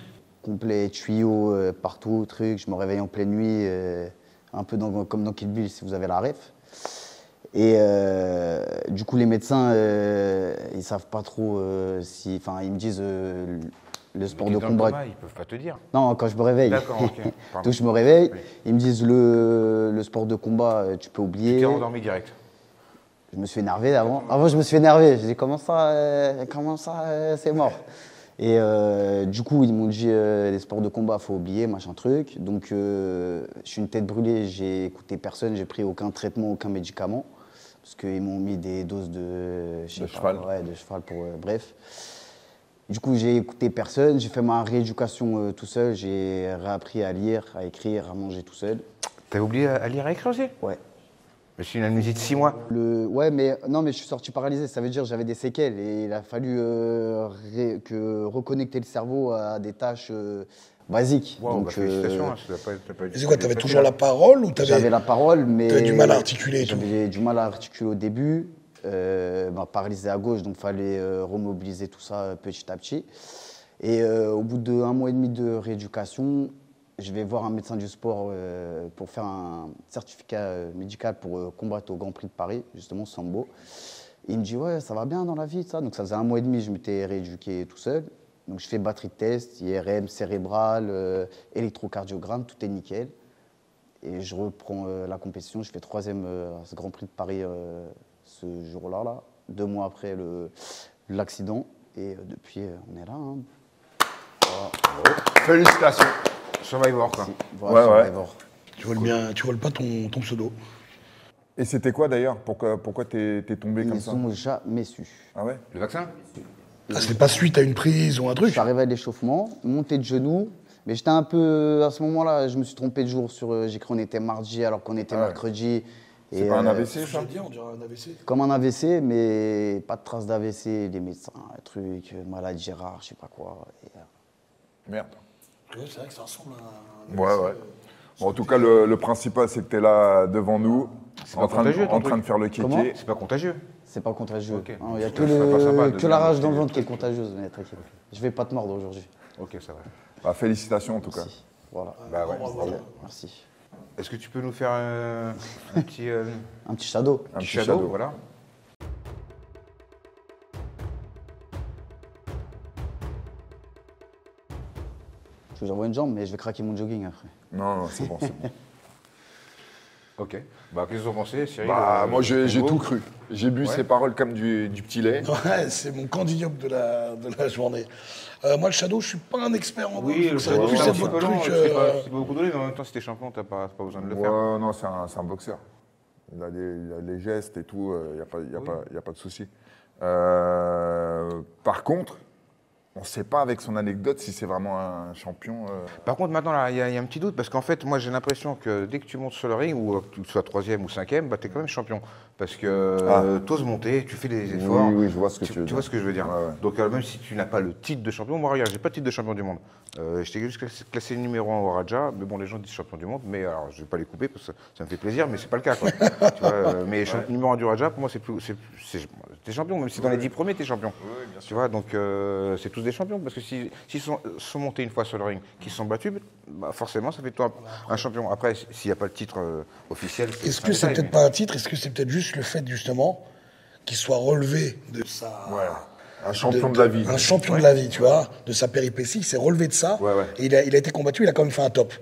complet, tuyau partout, truc. Je me réveille en pleine nuit, un peu comme dans Kill Bill si vous avez la ref. Et du coup, les médecins, ils savent pas trop si. Enfin, ils me disent le sport de combat. Coma, ils peuvent pas te dire. Non, quand je me réveille. D'accord, ok. Pardon. Donc je me réveille, Oui. ils me disent le sport de combat, tu peux oublier. Tu t'es endormi direct. Je me suis énervé avant. Avant, je me suis énervé. J'ai dit comment ça, c'est mort. Et du coup, ils m'ont dit les sports de combat, faut oublier, machin truc. Donc, je suis une tête brûlée. J'ai écouté personne. J'ai pris aucun traitement, aucun médicament, parce qu'ils m'ont mis des doses de cheval. Ouais, de cheval pour bref. Du coup, j'ai écouté personne. J'ai fait ma rééducation tout seul. J'ai réappris à lire, à écrire, à manger tout seul. T'as oublié à lire et à écrire aussi? Ouais. Mais c'est une amnésie de 6 mois. Ouais, mais non, mais je suis sorti paralysé. Ça veut dire que j'avais des séquelles et il a fallu reconnecter le cerveau à des tâches basique. Wow, Donc, bah, félicitations, hein, ça doit pas Et c'est quoi, t'avais toujours la parole ou j'avais la parole, mais t'avais du mal à articuler et tout? J'avais du mal à articuler au début, paralysé à gauche, donc il fallait remobiliser tout ça petit à petit. Et au bout d'1 mois et demi de rééducation, je vais voir un médecin du sport pour faire un certificat médical pour combattre au Grand Prix de Paris, justement, sambo. Et il me dit, ouais, ça va bien dans la vie, ça. Donc ça faisait 1 mois et demi, je m'étais rééduqué tout seul. Donc je fais batterie de test, IRM cérébral, électrocardiogramme, tout est nickel. Et je reprends la compétition, je fais 3e à ce Grand Prix de Paris ce jour-là, là, 2 mois après l'accident. Et depuis, on est là. Hein. Voilà. Félicitations. Survivor, quoi. Voilà, Ouais, ouais. Survivor. Tu voles pas ton pseudo. Et c'était quoi d'ailleurs? Pourquoi t'es tombé comme Ils ça? n'ont jamais su. Ah ouais? Le vaccin? Ah, c'est pas suite à une prise ou un Je truc? suis arrivé à l'échauffement, monté de genoux, mais j'étais un peu, à ce moment-là, je me suis trompé de jour sur, j'ai cru qu'on était mardi alors qu'on était Ah ouais. mercredi. C'est pas un AVC, ça? On dirait un AVC. Comme un AVC, mais pas de traces d'AVC, les médecins, trucs, maladie rare, je sais pas quoi. Merde. Ouais, c'est vrai que ça ressemble à un Ouais, ouais. Bon, en tout cas, le principal, c'est que t'es là devant nous, pas contagieux, ton en train truc. de faire le Comment kéké. C'est pas contagieux. C'est pas contagieux. Ok. Il n'y a C'est que, pas sympa de que la bien rage dans le montrer ventre qui est contagieuse, mais t'inquiète. Je vais pas te mordre aujourd'hui. Ok, ça va. Bah, félicitations en tout cas. Merci. Voilà. Bah ouais. Merci. Est-ce que tu peux nous faire un petit, Un petit shadow. Un petit shadow, shadow. voilà. Je vous envoie une jambe, mais je vais craquer mon jogging après. Non, c'est bon, c'est bon. Ok. Bah, qu'est-ce que vous en pensez, Cyril? Bah, moi, j'ai Hugo tout cru. J'ai bu Ouais. ces paroles comme du petit lait. Ouais, c'est mon candidiop de la journée. Moi, le shadow, je suis pas un expert en Oui, boxe. le Ça va shadow, plus c'est un être petit votre peu long, truc. c'est pas beaucoup donné, mais en même temps, si t'es champion, t'as pas besoin de le faire. Ouais, non, c'est un boxeur. Il a les gestes et tout, il n'y a pas de souci. Par contre, On ne sait pas avec son anecdote si c'est vraiment un champion. Par contre, maintenant, là, il y a un petit doute, parce qu'en fait, moi, j'ai l'impression que dès que tu montes sur le ring, ou que tu sois 3e ou 5e, bah, tu es quand même champion. Parce que tu oses monter, tu fais des efforts. Oui, je vois ce que tu veux dire. Tu vois ce que je veux dire. Ouais. Donc, même si tu n'as pas le titre de champion, moi, regarde, j'ai pas de titre de champion du monde. J'étais juste classé numéro 1 au Raja, mais bon, les gens disent champion du monde, mais alors, je vais pas les couper, parce que ça me fait plaisir, mais c'est pas le cas, quoi. Tu vois, mais numéro 1 du Raja, pour moi, t'es champion, même si dans les 10 premiers, t'es champion. Oui, bien sûr. Tu vois, donc c'est tous des champions, parce que s'ils sont montés une fois sur le ring, qu'ils se sont battus, bah, forcément, ça fait toi un champion. Après, s'il n'y a pas le titre officiel... Est-ce que c'est peut-être pas un titre? Est-ce que c'est peut-être juste le fait, justement, qu'il soit relevé de sa... Ouais. Un champion de la vie. Un champion de la vie, tu vois, de sa péripétie. Il s'est relevé de ça. Ouais. Et il a été combattu, il a quand même fait un top.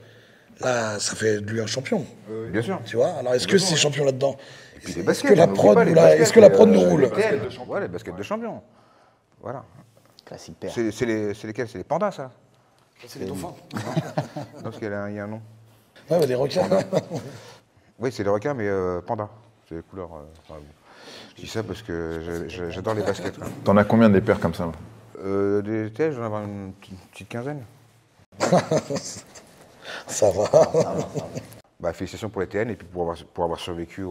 Là, ça fait de lui un champion. Bien sûr. Tu vois, alors est-ce que c'est champion là-dedans? Et puis les Est-ce baskets, que la on prod, n'oublie pas les est-ce que la prod nous roule? Ouais, les baskets de champion. Voilà. Classique père. C'est lesquels? C'est les pandas, ça? C'est les dauphins. Non, parce qu'il y a un nom. Ouais, bah, des requins. Oui, c'est les requins, mais panda. C'est les couleurs... je dis ça parce que j'adore les baskets. Hein. T'en as combien des paires comme ça? Des TS, j'en ai une petite quinzaine. Ça va. Bah, félicitations pour les TN et puis pour avoir survécu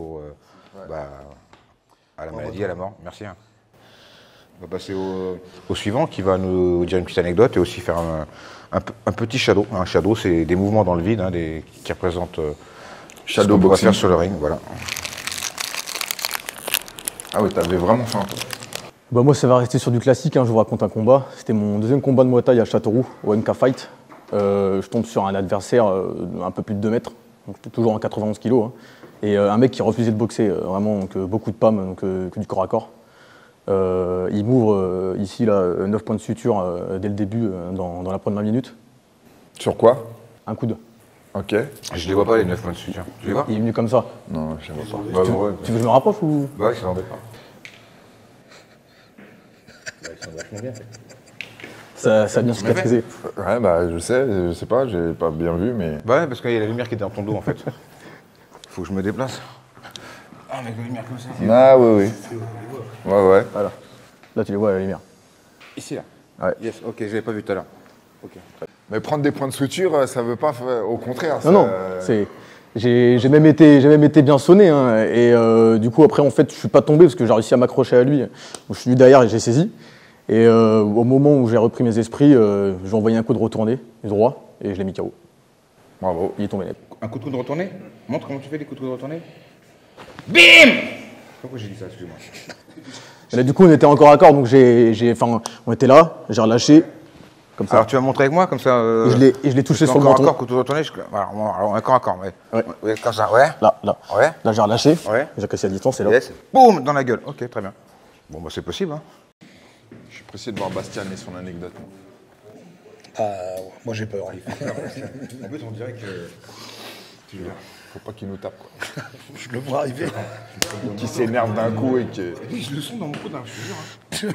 à la maladie, à la mort. Merci. Hein. On va passer au suivant qui va nous dire une petite anecdote et aussi faire un petit shadow. Un shadow, c'est des mouvements dans le vide hein, qui représentent Shadow ce qu'on va boxing faire sur le ring. Voilà. Ah oui, t'avais vraiment faim, toi. Bah moi, ça va rester sur du classique. Hein. Je vous raconte un combat. C'était mon deuxième combat de Muay Thai à Châteauroux, au MK Fight. Je tombe sur un adversaire un peu plus de 2 mètres, donc toujours en 91 kg. Hein. Et un mec qui refusait de boxer, vraiment donc, beaucoup de PAM, donc que du corps à corps. Il m'ouvre ici là, 9 points de suture dès le début, dans la première minute. Sur quoi? Un coude. Ok. Je les vois pas les 9 points de suture. Tu les vois? Il est venu comme ça. Non, je ne vois pas. Bah, ouais. Tu veux que je me rapproche ou? Bah oui, ça m'embête pas. Ils sont vachement bien. Ça a bien cicatrisé. Ouais, bah je sais pas, j'ai pas bien vu, mais... Bah ouais, parce qu'il y a la lumière qui était dans ton dos en fait. Faut que je me déplace. Ah, mais la lumière comme ça. Ah oui. Ouais. Voilà. Là, tu les vois à la lumière. Ici là. Ouais. Yes, ok, je l'avais pas vu tout à l'heure. Ok. Mais prendre des points de suture, ça veut pas... Au contraire, Non, c'est... J'ai même été bien sonné. Hein, et du coup, après, en fait, je suis pas tombé parce que j'ai réussi à m'accrocher à lui. Je suis venu derrière et j'ai saisi. Et au moment où j'ai repris mes esprits, je lui ai envoyé un coup de retourné, droit, et je l'ai mis KO. Bravo. Il est tombé net. Un coup de coude retourné? Montre comment tu fais des coups de coude retournés. BIM! Pourquoi j'ai dit ça, excuse-moi. Et là, du coup, on était encore à corps, donc on était là, j'ai relâché, comme ça. Alors tu vas montrer avec moi, comme ça. Et je l'ai touché sur le menton. Encore coup de retourné, alors encore à corps, ouais. Ouais. Comme ça, ouais. Là. Ouais. Là, j'ai relâché, Ouais. j'ai cassé à distance, et là. Yes. Boum, dans la gueule. Ok, très bien. Bon, bah c'est possible, hein. Je suis pressé de voir Bastian et son anecdote. Moi, j'ai peur. En plus, on dirait que... Faut pas qu'il nous tape, quoi. Je le vois arriver. Qui s'énerve d'un coup et que... Oui, je le sens dans mon coude, hein, je te jure.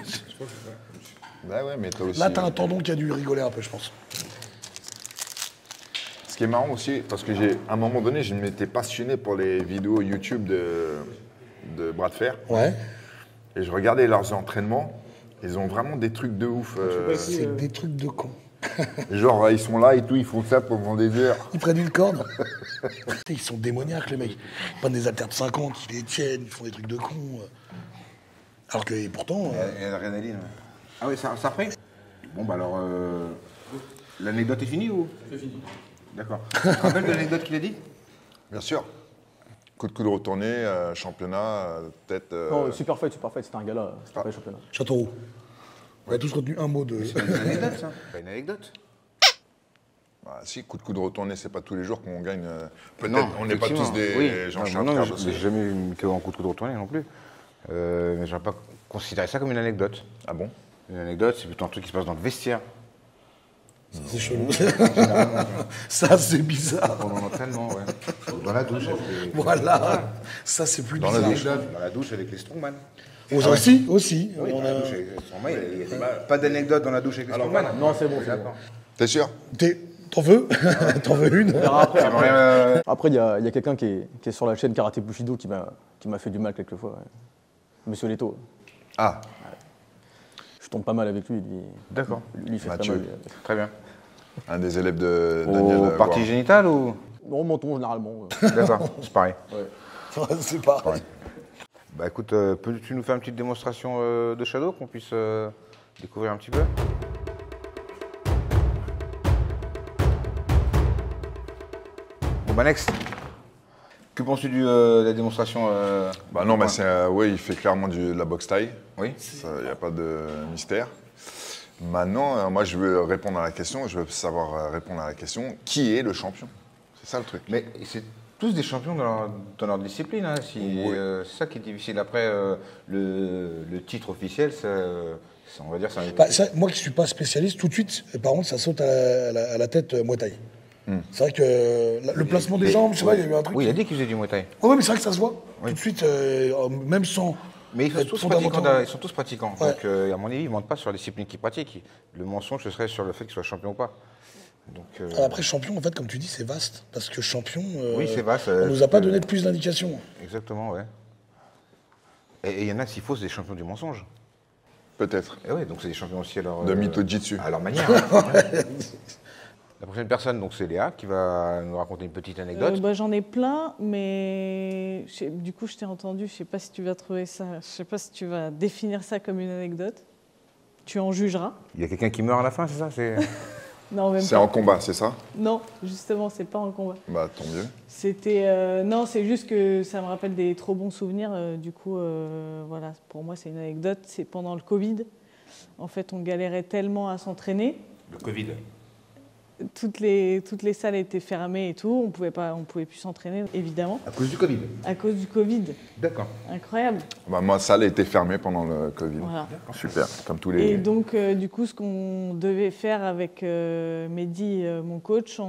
Bah ouais, mais toi aussi... Là, t'as un tendon qui a dû rigoler un peu, je pense. Ce qui est marrant aussi, parce que à un moment donné, je m'étais passionné pour les vidéos YouTube de bras de fer. Ouais. Et je regardais leurs entraînements. Ils ont vraiment des trucs de ouf. C'est des trucs de con. Genre, ils sont là et tout, ils font ça pendant des heures. Ils prennent une corde. Ils sont démoniaques, les mecs. Ils prennent des haltères de 50, ils les tiennent, ils font des trucs de con. Alors que, et pourtant... Il y a l'adrénaline. Ah oui, ça a repris? Bon, bah alors... L'anecdote est finie ou? C'est fini. D'accord. Tu te rappelles de l'anecdote qu'il a dit? Bien sûr. Coup de coude retourné, championnat, peut-être... Non, Super Fight, c'était un gala, c'était pas le championnat. Châteauroux. On a tous retenu un mot de... C'est pas une anecdote, ça? Pas une anecdote? Bah, si, coup de coude retourné, c'est pas tous les jours qu'on gagne. Peut-être Non, on n'est pas tous des Jean-Charles Non, Carbossi. j'ai jamais eu une KO en coup de coude retourné non plus. Mais j'aurais pas considéré ça comme une anecdote. Ah bon? Une anecdote, c'est plutôt un truc qui se passe dans le vestiaire. C'est chelou. Ça, c'est bizarre. Pendant l'entraînement, ouais. Dans la douche. Voilà. Ça, c'est plus Dans bizarre. la douche avec les strongman. Aussi. Oui, dans la douche avec les strongman. Il y a pas d'anecdote dans la douche avec les strongman. Non, c'est bon, c'est bon. D'accord. T'es sûr? T'en veux? T'en veux une? Après, il y a quelqu'un qui est sur la chaîne Karaté Bushido qui m'a fait du mal quelquefois. Ouais. Monsieur Leto. Ah. tourne pas mal avec lui. D'accord. Lui, il fait Mathieu. pas mal. Très bien. Un des élèves de Daniel. Au partie Warren. génitale ou Bon, menton, généralement. D'accord, c'est pareil. C'est pareil. Bah écoute, peux-tu nous faire une petite démonstration de Shadow qu'on puisse découvrir un petit peu? Bon bah next. Que penses-tu de la démonstration Bah non, mais c'est, ouais, il fait clairement de la boxe taille. Oui. Il n'y a pas de mystère. Maintenant, moi, je veux répondre à la question. Je veux savoir répondre à la question qui est le champion? C'est ça le truc. Mais c'est tous des champions dans leur discipline. Hein. C'est ça qui est difficile. Après, le titre officiel, on va dire, c'est un... Bah, moi qui ne suis pas spécialiste, tout de suite, par contre, ça saute à la tête Muay Thai. C'est vrai que le placement des jambes, je sais pas, il y a eu un truc. Oui, il a dit qu'il faisait du Muay Thai. Oui, mais c'est vrai que ça se voit. Oui. Tout de suite, même sans. Mais ils sont tous pratiquants. Ouais. Donc, à mon avis, ils ne mentent pas sur la discipline qu'ils pratiquent. Le mensonge, ce serait sur le fait qu'ils soient champions ou pas. Donc, Après, champion, en fait, comme tu dis, c'est vaste. Parce que champion, oui, c'est vaste. on nous a pas donné de plus d'indications. Exactement, ouais. Et il y en a, s'il faut, c'est des champions du mensonge. Peut-être. Et ouais, donc c'est des champions aussi à leur... De mytho-jitsu. À leur manière. Hein. La prochaine personne, donc c'est Léa, qui va nous raconter une petite anecdote. Bah, j'en ai plein, mais du coup, je t'ai entendu. Je sais pas si tu vas trouver ça. Je sais pas si tu vas définir ça comme une anecdote. Tu en jugeras. Il y a quelqu'un qui meurt à la fin, c'est ça? Non, même C'est pas. en combat, c'est ça? Non, justement, c'est pas en combat. Bah tant mieux. C'était non, c'est juste que ça me rappelle des trop bons souvenirs. Du coup, voilà, pour moi, c'est une anecdote. C'est pendant le Covid. En fait, on galérait tellement à s'entraîner. Le Covid. Toutes les salles étaient fermées et tout. On pouvait plus s'entraîner, évidemment. À cause du Covid? À cause du Covid. D'accord. Incroyable. Bah, ma salle a été fermée pendant le Covid. Voilà. Super, comme tous les... Et donc, du coup, ce qu'on devait faire avec Mehdi, mon coach,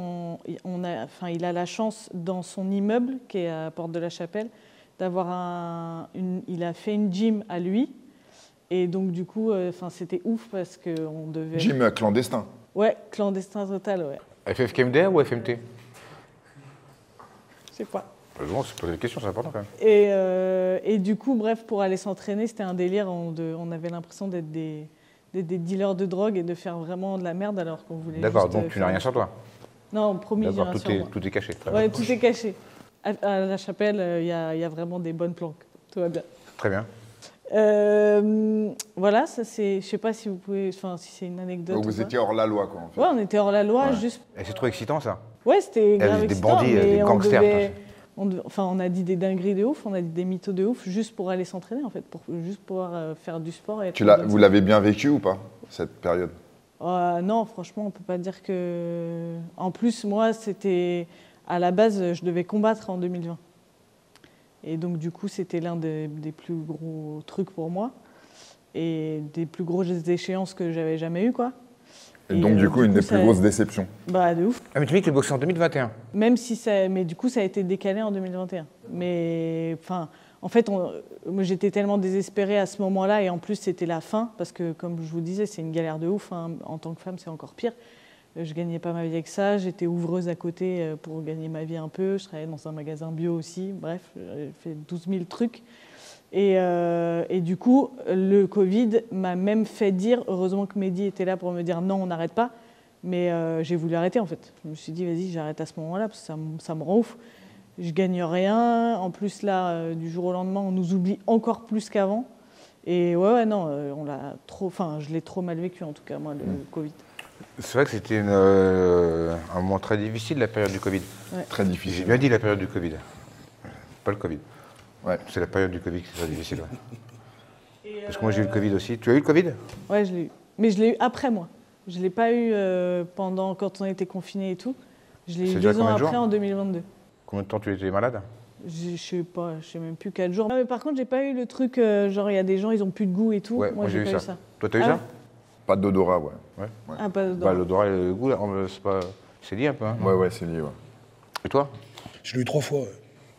il a la chance dans son immeuble, qui est à Porte de la Chapelle, d'avoir il a fait une gym à lui. Et donc, du coup, c'était ouf parce qu'on devait... Gym clandestin. Ouais, clandestin total, ouais. FFKMDR ou FMT? Je sais pas. Bon, c'est poser des questions, c'est important quand même. Et du coup, bref, pour aller s'entraîner, c'était un délire. On avait l'impression d'être des dealers de drogue et de faire vraiment de la merde alors qu'on voulait. D'accord, juste, donc tu n'as rien sur toi? Non, promis, j'ai D'accord, rien sur moi. tout est caché. Ouais, tout est caché. À la Chapelle, il y a vraiment des bonnes planques. Tout va bien. Très bien. Voilà, ça c'est. Je sais pas si vous pouvez. Enfin, si c'est une anecdote. Donc vous étiez hors la loi, quoi, en fait. Ouais, on était hors la loi, Ouais. juste. Et c'est trop excitant ça. Ouais, c'était grave des excitant, bandits, mais des gangsters. on a dit des dingueries de ouf, on a dit des mythos de ouf, juste pour aller s'entraîner en fait, pour juste pouvoir faire du sport. Et Vous l'avez bien vécu ou pas, cette période? Non, franchement, on peut pas dire que. En plus, moi, c'était à la base, je devais combattre en 2020. Et donc, du coup, c'était l'un des plus gros trucs pour moi et des plus grosses échéances que j'avais jamais eues, quoi. Et donc, du coup, une des plus grosses déceptions. Bah, de ouf. Ah, mais tu me dis que tu boxais en 2021. Même si ça. Mais du coup, ça a été décalé en 2021. Mais, enfin, en fait, moi, j'étais tellement désespérée à ce moment-là, et en plus, c'était la fin, parce que, comme je vous disais, c'est une galère de ouf. Hein. En tant que femme, c'est encore pire. Je gagnais pas ma vie avec ça. J'étais ouvreuse à côté pour gagner ma vie un peu. Je travaillais dans un magasin bio aussi. Bref, j'ai fait 12 000 trucs. Et du coup, le Covid m'a même fait dire, heureusement que Mehdi était là pour me dire non, on n'arrête pas, mais j'ai voulu arrêter en fait. Je me suis dit, vas-y, j'arrête à ce moment-là, parce que ça me rend ouf. Je gagne rien. En plus, là, du jour au lendemain, on nous oublie encore plus qu'avant. Et ouais, non, je l'ai trop mal vécu en tout cas, moi, le Covid. C'est vrai que c'était un moment très difficile, la période du Covid. Ouais. Très difficile. J'ai bien dit la période du Covid. Pas le Covid. Ouais. C'est la période du Covid qui est très difficile. Ouais. Parce que moi j'ai eu le Covid aussi. Tu as eu le Covid? Ouais, je l'ai eu. Mais je l'ai eu après moi. Je ne l'ai pas eu quand on était confinés et tout. Je l'ai eu 2 ans après, en 2022. Combien de temps tu étais malade? Je sais pas, je sais même plus 4 jours. Non, mais par contre, j'ai pas eu le truc, genre il y a des gens, ils ont plus de goût et tout. Ouais, moi j'ai eu ça. Toi t'as eu ça? Pas d'odorat, ouais. Ah, pas d'odorat. Bah, l'odorat et le goût, c'est lié un peu. Hein. Ouais, c'est lié, ouais. Et toi? Je l'ai eu 3 fois. Ouais.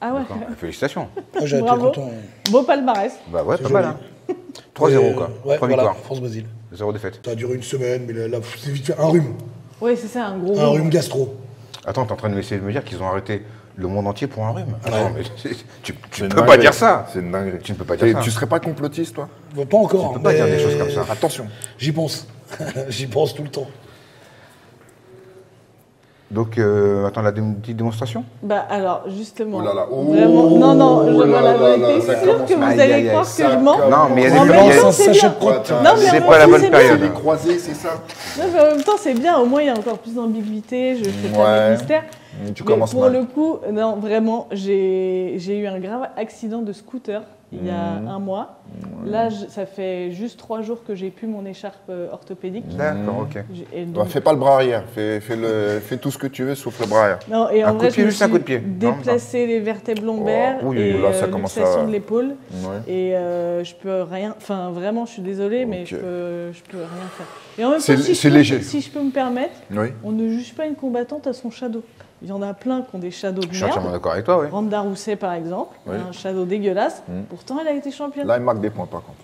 Ah ouais. Félicitations. Moi, j'ai été Bravo. content. Beau palmarès. Bah ouais, C'est pas mal. joli. Hein. 3-0 quoi. Ouais, 3 voilà, victoires. France-Brésil. 0 défaite. Ça a duré une semaine, mais là c'est vite fait un rhume. Oui, c'est ça, un gros Un rhume gastro. Attends, t'es en train de essayer de me dire qu'ils ont arrêté le monde entier pour un rhume? Attends, mais tu C'est ne une peux pas dinguerie. dire ça. C'est une dinguerie. Tu ne peux pas dire ça. Tu serais pas complotiste, toi? Pas encore. Tu peux pas dire des mais choses comme ça. Attention. J'y pense. J'y pense tout le temps. Donc, attends, la petite démonstration? Bah alors, justement, Oh là là. Oh vraiment, non, je là vois la là là, vérité. ça C'est sûr commence que vous mal. Aïe, allez aïe, croire aïe, que ça je mens. commence. Non, mais il y a des En il y même a- temps, c'est sachet bien. de prod. Non, mais C'est en pas la même temps, bonne c'est période. bien. Les croisés, c'est ça? Non, mais en même temps, c'est bien. Au moins, il y a encore plus d'ambiguïté. Je fais pas Ouais. de mystère. Tu Mais commences pour mal. le coup, non, vraiment, j'ai eu un grave accident de scooter il y a un mois. Là, ça fait juste 3 jours que j'ai pu mon écharpe orthopédique. D'accord, ok. Et Bah, donc- fais pas le bras arrière. Fais tout ce que tu veux, sauf le bras arrière. Non, et Un en coup vrai, de pied, je me juste un suis coup de pied. Non, déplacé les vertèbres lombaires Oh, oui, et là, ça commence luxation à- de l'épaule. Ouais. Et je peux rien. Enfin, vraiment, je suis désolée, mais Ok. je peux rien faire. Et en même C'est- temps, c'est léger. si je peux me permettre, Oui. on ne juge pas une combattante à son shadow. Il y en a plein qui ont des shadows de Je suis entièrement merde. d'accord avec toi, oui. Randa Rousset, par exemple, Oui. un shadow dégueulasse. Pourtant, elle a été championne. Là, il marque des points, par contre.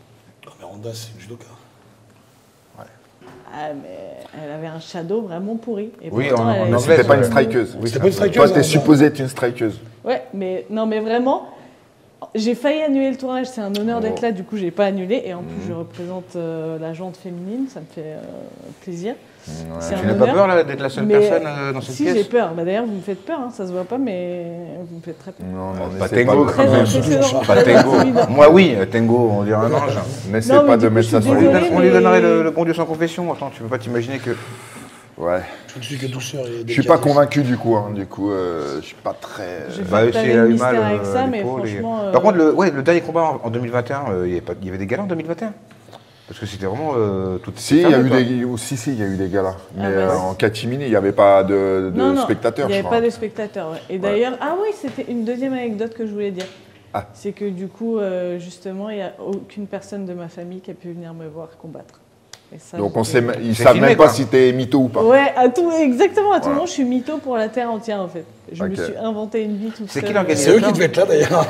Non, mais Ronda, c'est une judoka. Ah, mais elle avait un shadow vraiment pourri. Et Oui, pourtant, en elle a anglais, été C'était pas une championne. strikeuse. C'était pas une strikeuse. Toi, t'es hein, supposé être une strikeuse. Ouais, mais non, mais vraiment, j'ai failli annuler le tournage. C'est un honneur d'être Oh. là. Du coup, j'ai pas annulé. Et en plus, je représente la jante féminine. Ça me fait plaisir. C'est Tu un n'as pas honneur. peur là, d'être la seule Mais, personne dans cette Si, pièce? j'ai peur. Bah, d'ailleurs, vous me faites peur. Hein. Ça se voit pas, mais vous me faites très peur. Non, non, Pas n'essaie Tengo, de- quand Très même. impressionnant. Pas très Tengo. intimidant. Moi, oui, Tengo, on dirait un ange. N'essaie Non, mais pas du de coup, mettre je ça suis sur les désolée, On lui mais- donnerait le bon Dieu sans confession. Attends, tu peux pas t'imaginer que. Ouais. Je ne suis que douceur. et Je suis pas délicatesse. convaincu du coup. Je suis pas très. J'ai Bah, fait si pas elle a le eu mystère mal avec ça, mais l'épaule et- franchement. Par contre, le dernier combat en 2021, il y avait des galas en 2021? Parce que c'était vraiment tout. Si, il y a eu fermé, des. Si, il y a eu des galas. Mais bah, ouais. en catimini, il n'y avait pas de Non, non, spectateurs, il n'y je avait crois. pas de spectateurs. Ouais. Et d'ailleurs, ah oui, c'était une deuxième anecdote que je voulais dire. Ah. C'est que du coup, justement, il n'y a aucune personne de ma famille qui a pu venir me voir combattre. Et ça, Donc j'étais- ils C'est savent filmé, même pas quoi. si t'es mytho ou pas. Ouais, exactement, à tout Voilà. moment, je suis mytho pour la terre entière en fait. Je me Ok. suis inventé une vie toute C'est seule. qui l'organisateur? C'est eux qui devaient être là d'ailleurs.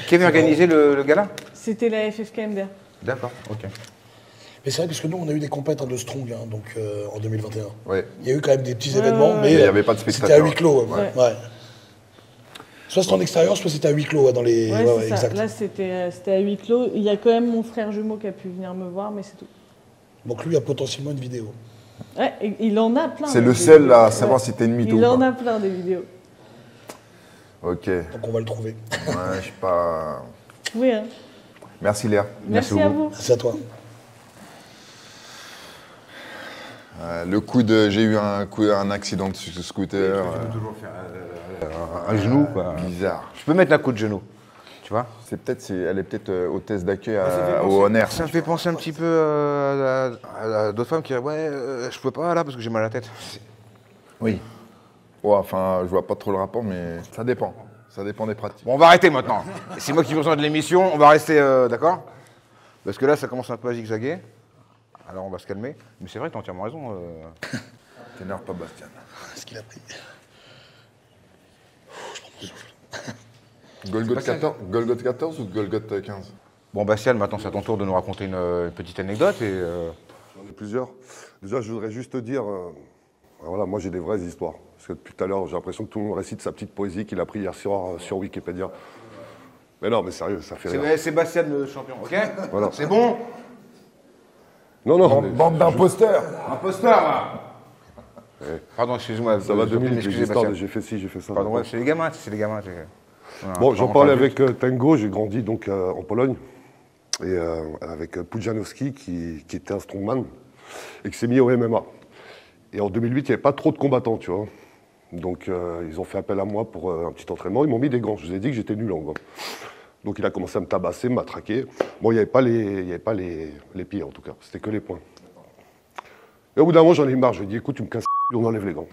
Qui avait organisé le gala? C'était la FFKMDR. D'accord, ok. Mais c'est vrai, parce que nous, on a eu des compètes de strong donc, en 2021. Ouais. Il y a eu quand même des petits Ouais, événements, ouais, mais Mais il y avait pas de c'était spectateurs. à huis clos. Ouais. Ouais. Soit c'était en extérieur, soit c'était à huis clos dans les. Ouais, c'est ça. exact. Là, c'était à huis clos. Il y a quand même mon frère jumeau qui a pu venir me voir, mais c'est tout. Donc lui a potentiellement une vidéo. Ouais, et il en a plein. C'est des le vidéos. seul à savoir Ouais. si t'es une mytho Il ou en pas. a plein des vidéos. Ok. Ouais, Donc on va le trouver. je suis pas. Oui, hein. Merci Léa. Merci à vous. C'est à toi. J'ai eu un accident de scooter. toujours faire un genou, quoi. Bizarre. Je peux mettre un coup de genou, tu vois? Elle est peut-être hôtesse d'accueil Ça au Honor. Ça me fait penser un petit peu à d'autres femmes qui disent ouais, je peux pas là parce que j'ai mal à la tête. Oui. Ouais, enfin, je vois pas trop le rapport, mais ça dépend. Ça dépend des pratiques. Bon, on va arrêter maintenant. C'est moi qui présente de l'émission, on va rester d'accord? Parce que là, ça commence un peu à zigzaguer. Alors, on va se calmer. Mais c'est vrai, t'as entièrement raison. T'énerve pas, Bastien. Ce qu'il a pris. Golgoth 14, Golgoth 14 ou Golgoth 15? Bon, Bastial, maintenant, c'est à ton tour de nous raconter une petite anecdote. Et, J'en ai plusieurs. Déjà, je voudrais juste te dire, voilà, moi j'ai des vraies histoires. Parce que depuis tout à l'heure, j'ai l'impression que tout le monde récite sa petite poésie qu'il a pris hier soir sur Wikipédia. Mais non, mais sérieux, ça fait rire. c'est Bastial le champion, ok? Voilà. C'est bon? Non, non, mais Bande d'imposteurs. Imposteur, là. Pardon, excuse-moi. ça va je 2 prie de minutes, les m'excuser, histoires de Bastial. j'ai fait ci, j'ai fait ça. Pardon, ouais, c'est les gamins, c'est les gamins. Voilà, Bon, j'en pardon, parlais pardon. avec Tengo, j'ai grandi donc en Pologne, et avec Pudzianowski qui était un strongman, et qui s'est mis au MMA. Et en 2008, il n'y avait pas trop de combattants, tu vois. Donc ils ont fait appel à moi pour un petit entraînement, ils m'ont mis des gants, je vous ai dit que j'étais nul en gants. Donc il a commencé à me tabasser, me matraquer. Bon, il n'y avait pas les pieds en tout cas, c'était que les poings. Et au bout d'un moment, j'en ai eu marre, je lui ai dit, écoute, tu me casses, on enlève les gants.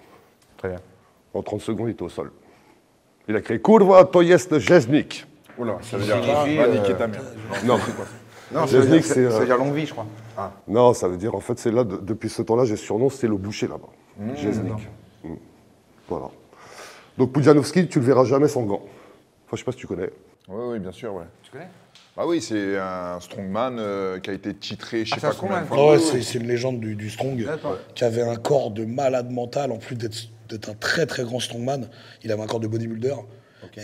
Très bien. En 30 secondes, il était au sol. Il a crié, kurwa, to jest rzeźnik. Oula, ça veut dire signifie, va niquer ta mère. Non, Non, Rzeźnik, ça c'est, veut dire longue vie, je crois. non, ça veut dire, en fait, c'est là, depuis ce temps-là, j'ai ce surnom, c'est le boucher là-bas. Rzeźnik. Voilà. Donc Pudzianowski, tu le verras jamais sans gants. Enfin, je sais pas si tu connais. Oui, bien sûr, ouais. Tu connais? Bah oui, c'est un strongman qui a été titré, je sais c'est un pas combien de strongman. fois. Ouais, c'est une légende du strong D'accord. qui avait un corps de malade mental en plus d'être d'être un très très grand strongman. Il avait un corps de bodybuilder.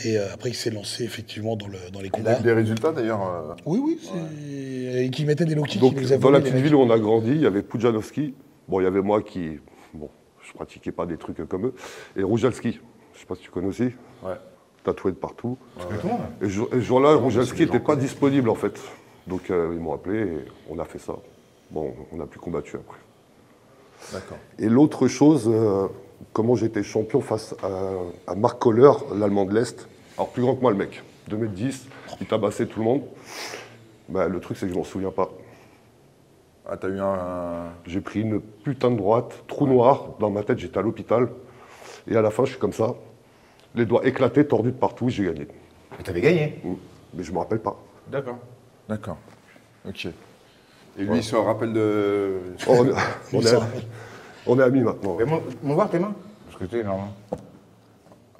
Et après, il s'est lancé effectivement dans les Il a combats. eu des résultats d'ailleurs. Oui. Et qui mettait des low kicks. Donc, qui les a dans la volés, petite les ville où on a grandi, il y avait Pujanowski. Bon, il y avait moi qui. Bon, je pratiquais pas des trucs comme eux. Et Roujalski. Je sais pas si tu connais aussi. Ouais. Tatoué de partout. Et ce jour-là, Roujalski n'était pas disponible en fait. Donc, ils m'ont appelé et on a fait ça. Bon, on n'a plus combattu après. D'accord. Et l'autre chose, comment j'étais champion face à Marc Kohler, l'Allemand de l'Est. Alors, plus grand que moi, le mec. 2m10, il tabassait tout le monde. Bah, le truc, c'est que je m'en souviens pas. Ah, t'as eu un. J'ai pris une putain de droite, trou noir. Dans ma tête, j'étais à l'hôpital. Et à la fin, je suis comme ça. Les doigts éclatés, tordus de partout, j'ai gagné. Et t'avais gagné. Mais je me rappelle pas. D'accord. D'accord. Ok. Et lui, il se rappelle de. Oh, on est amis maintenant. Mais mon voir tes mains. Parce que tu es normalement.